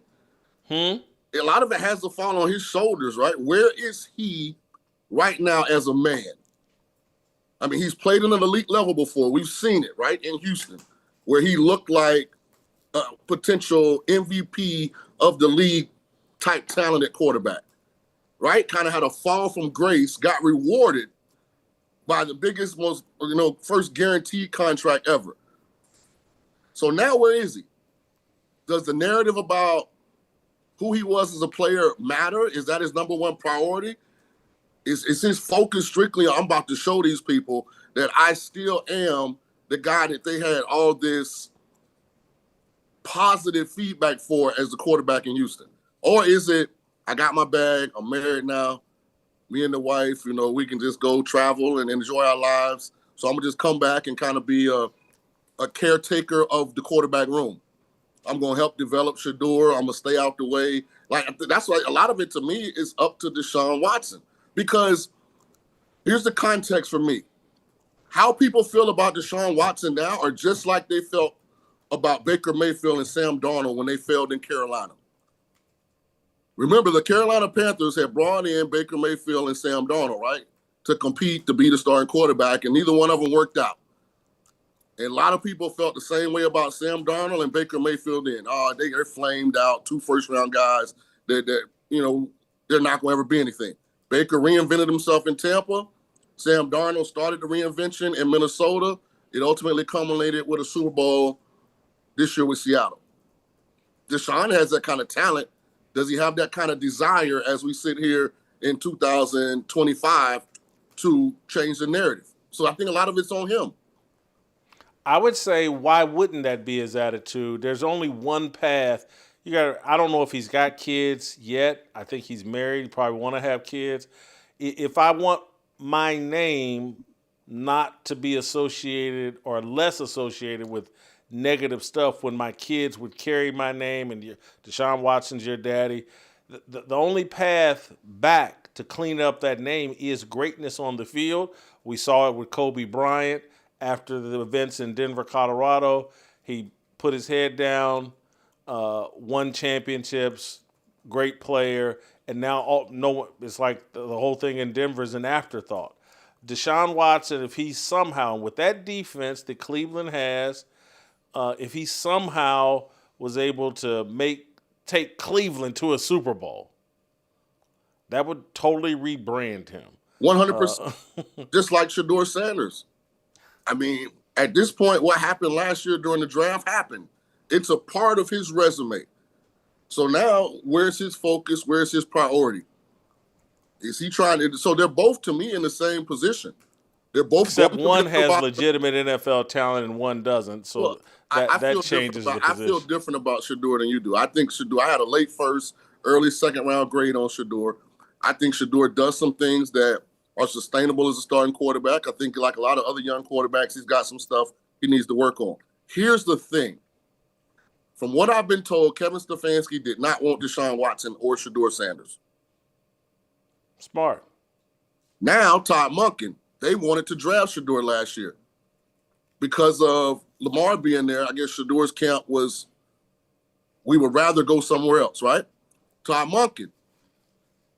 A lot of it has to fall on his shoulders, right? Where is he right now as a man? I mean, he's played in an elite level before. We've seen it, right, in Houston, where he looked like a potential MVP of the league type talented quarterback, right? Kind of had a fall from grace, got rewarded by the biggest, most, first guaranteed contract ever. So now where is he? Does the narrative about who he was as a player matter? Is that his number one priority? Is his focus strictly on, I'm about to show these people that I still am the guy that they had all this positive feedback for as the quarterback in Houston? Or is it, I got my bag, I'm married now, me and the wife, we can just go travel and enjoy our lives. So I'm going to just come back and kind of be a caretaker of the quarterback room. I'm going to help develop Shedeur. I'm going to stay out the way. That's why a lot of it to me is up to Deshaun Watson. Because here's the context for me. How people feel about Deshaun Watson now are just like they felt about Baker Mayfield and Sam Darnold when they failed in Carolina. Remember, the Carolina Panthers had brought in Baker Mayfield and Sam Darnold, right, to compete to be the starting quarterback, and neither one of them worked out. And a lot of people felt the same way about Sam Darnold and Baker Mayfield then. Oh, they're flamed out, 2 first-round guys that they're not going to ever be anything. Baker reinvented himself in Tampa. Sam Darnold started the reinvention in Minnesota. It ultimately culminated with a Super Bowl this year with Seattle. Deshaun has that kind of talent. Does he have that kind of desire as we sit here in 2025 to change the narrative? So I think a lot of it's on him. I would say, why wouldn't that be his attitude? There's only one path. I don't know if he's got kids yet. I think he's married. He probably want to have kids. If I want my name not to be associated or less associated with negative stuff when my kids would carry my name and Deshaun Watson's your daddy, the only path back to clean up that name is greatness on the field. We saw it with Kobe Bryant after the events in Denver, Colorado. He put his head down, won championships, great player, and now it's like the whole thing in Denver is an afterthought. Deshaun Watson, if he somehow, with that defense that Cleveland has, if he somehow was able to take Cleveland to a Super Bowl, that would totally rebrand him. 100%. Just like Shedeur Sanders. I mean, at this point, what happened last year during the draft happened. It's a part of his resume. So now, where's his focus? Where's his priority? Is he trying to? So they're both, to me, in the same position. They're both. Except one has legitimate NFL talent and one doesn't. So that changes the position. I feel different about Shedeur than you do. I think Shedeur, I had a late first, early second round grade on Shedeur. I think Shedeur does some things that are sustainable as a starting quarterback. I think like a lot of other young quarterbacks, he's got some stuff he needs to work on. Here's the thing. From what I've been told, Kevin Stefanski did not want Deshaun Watson or Shedeur Sanders. Smart. Now, Todd Monken, they wanted to draft Shedeur last year. Because of Lamar being there, I guess Shedeur's camp was, we would rather go somewhere else, right? Todd Monken.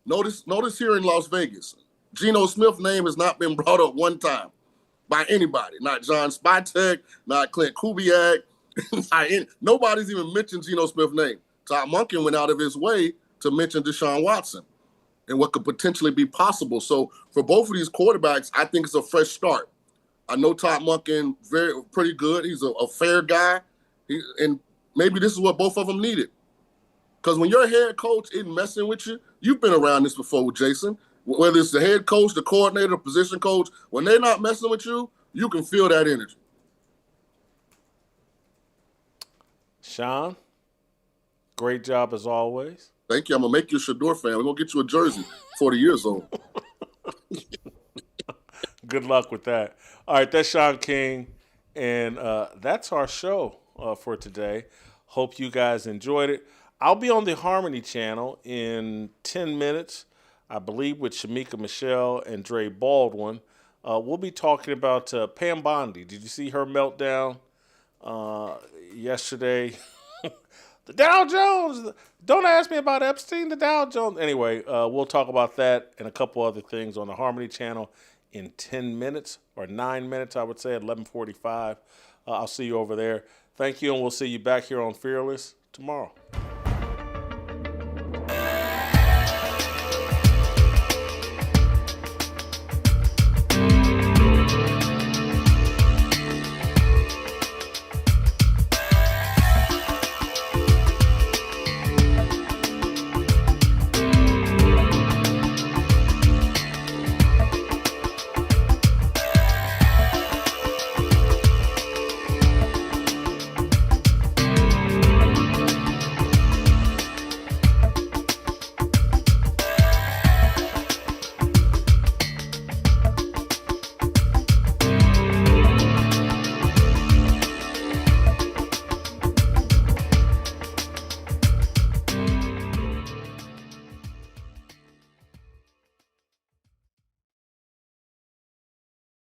Notice here in Las Vegas, Geno Smith's name has not been brought up one time by anybody. Not John Spytek, not Clint Kubiak. Nobody's even mentioned Geno Smith's name. Todd Monken went out of his way to mention Deshaun Watson and what could potentially be possible. So for both of these quarterbacks, I think it's a fresh start. I know Todd Monken pretty good. He's a fair guy. And maybe this is what both of them needed. Because when your head coach isn't messing with you, you've been around this before with Jason. Whether it's the head coach, the coordinator, the position coach, when they're not messing with you, you can feel that energy. Shaun, great job as always. Thank you. I'm going to make you a Shedeur fan. We're going to get you a jersey, 40 years old. Good luck with that. All right, that's Shaun King, and that's our show for today. Hope you guys enjoyed it. I'll be on the Harmony channel in 10 minutes, I believe, with Shamika Michelle and Dre Baldwin. We'll be talking about Pam Bondi. Did you see her meltdown yesterday? The Dow Jones. Don't ask me about Epstein, the Dow Jones. Anyway, we'll talk about that and a couple other things on the Harmony channel in 10 minutes or 9 minutes, I would say, at 11:45. I'll see you over there. Thank you, and we'll see you back here on Fearless tomorrow.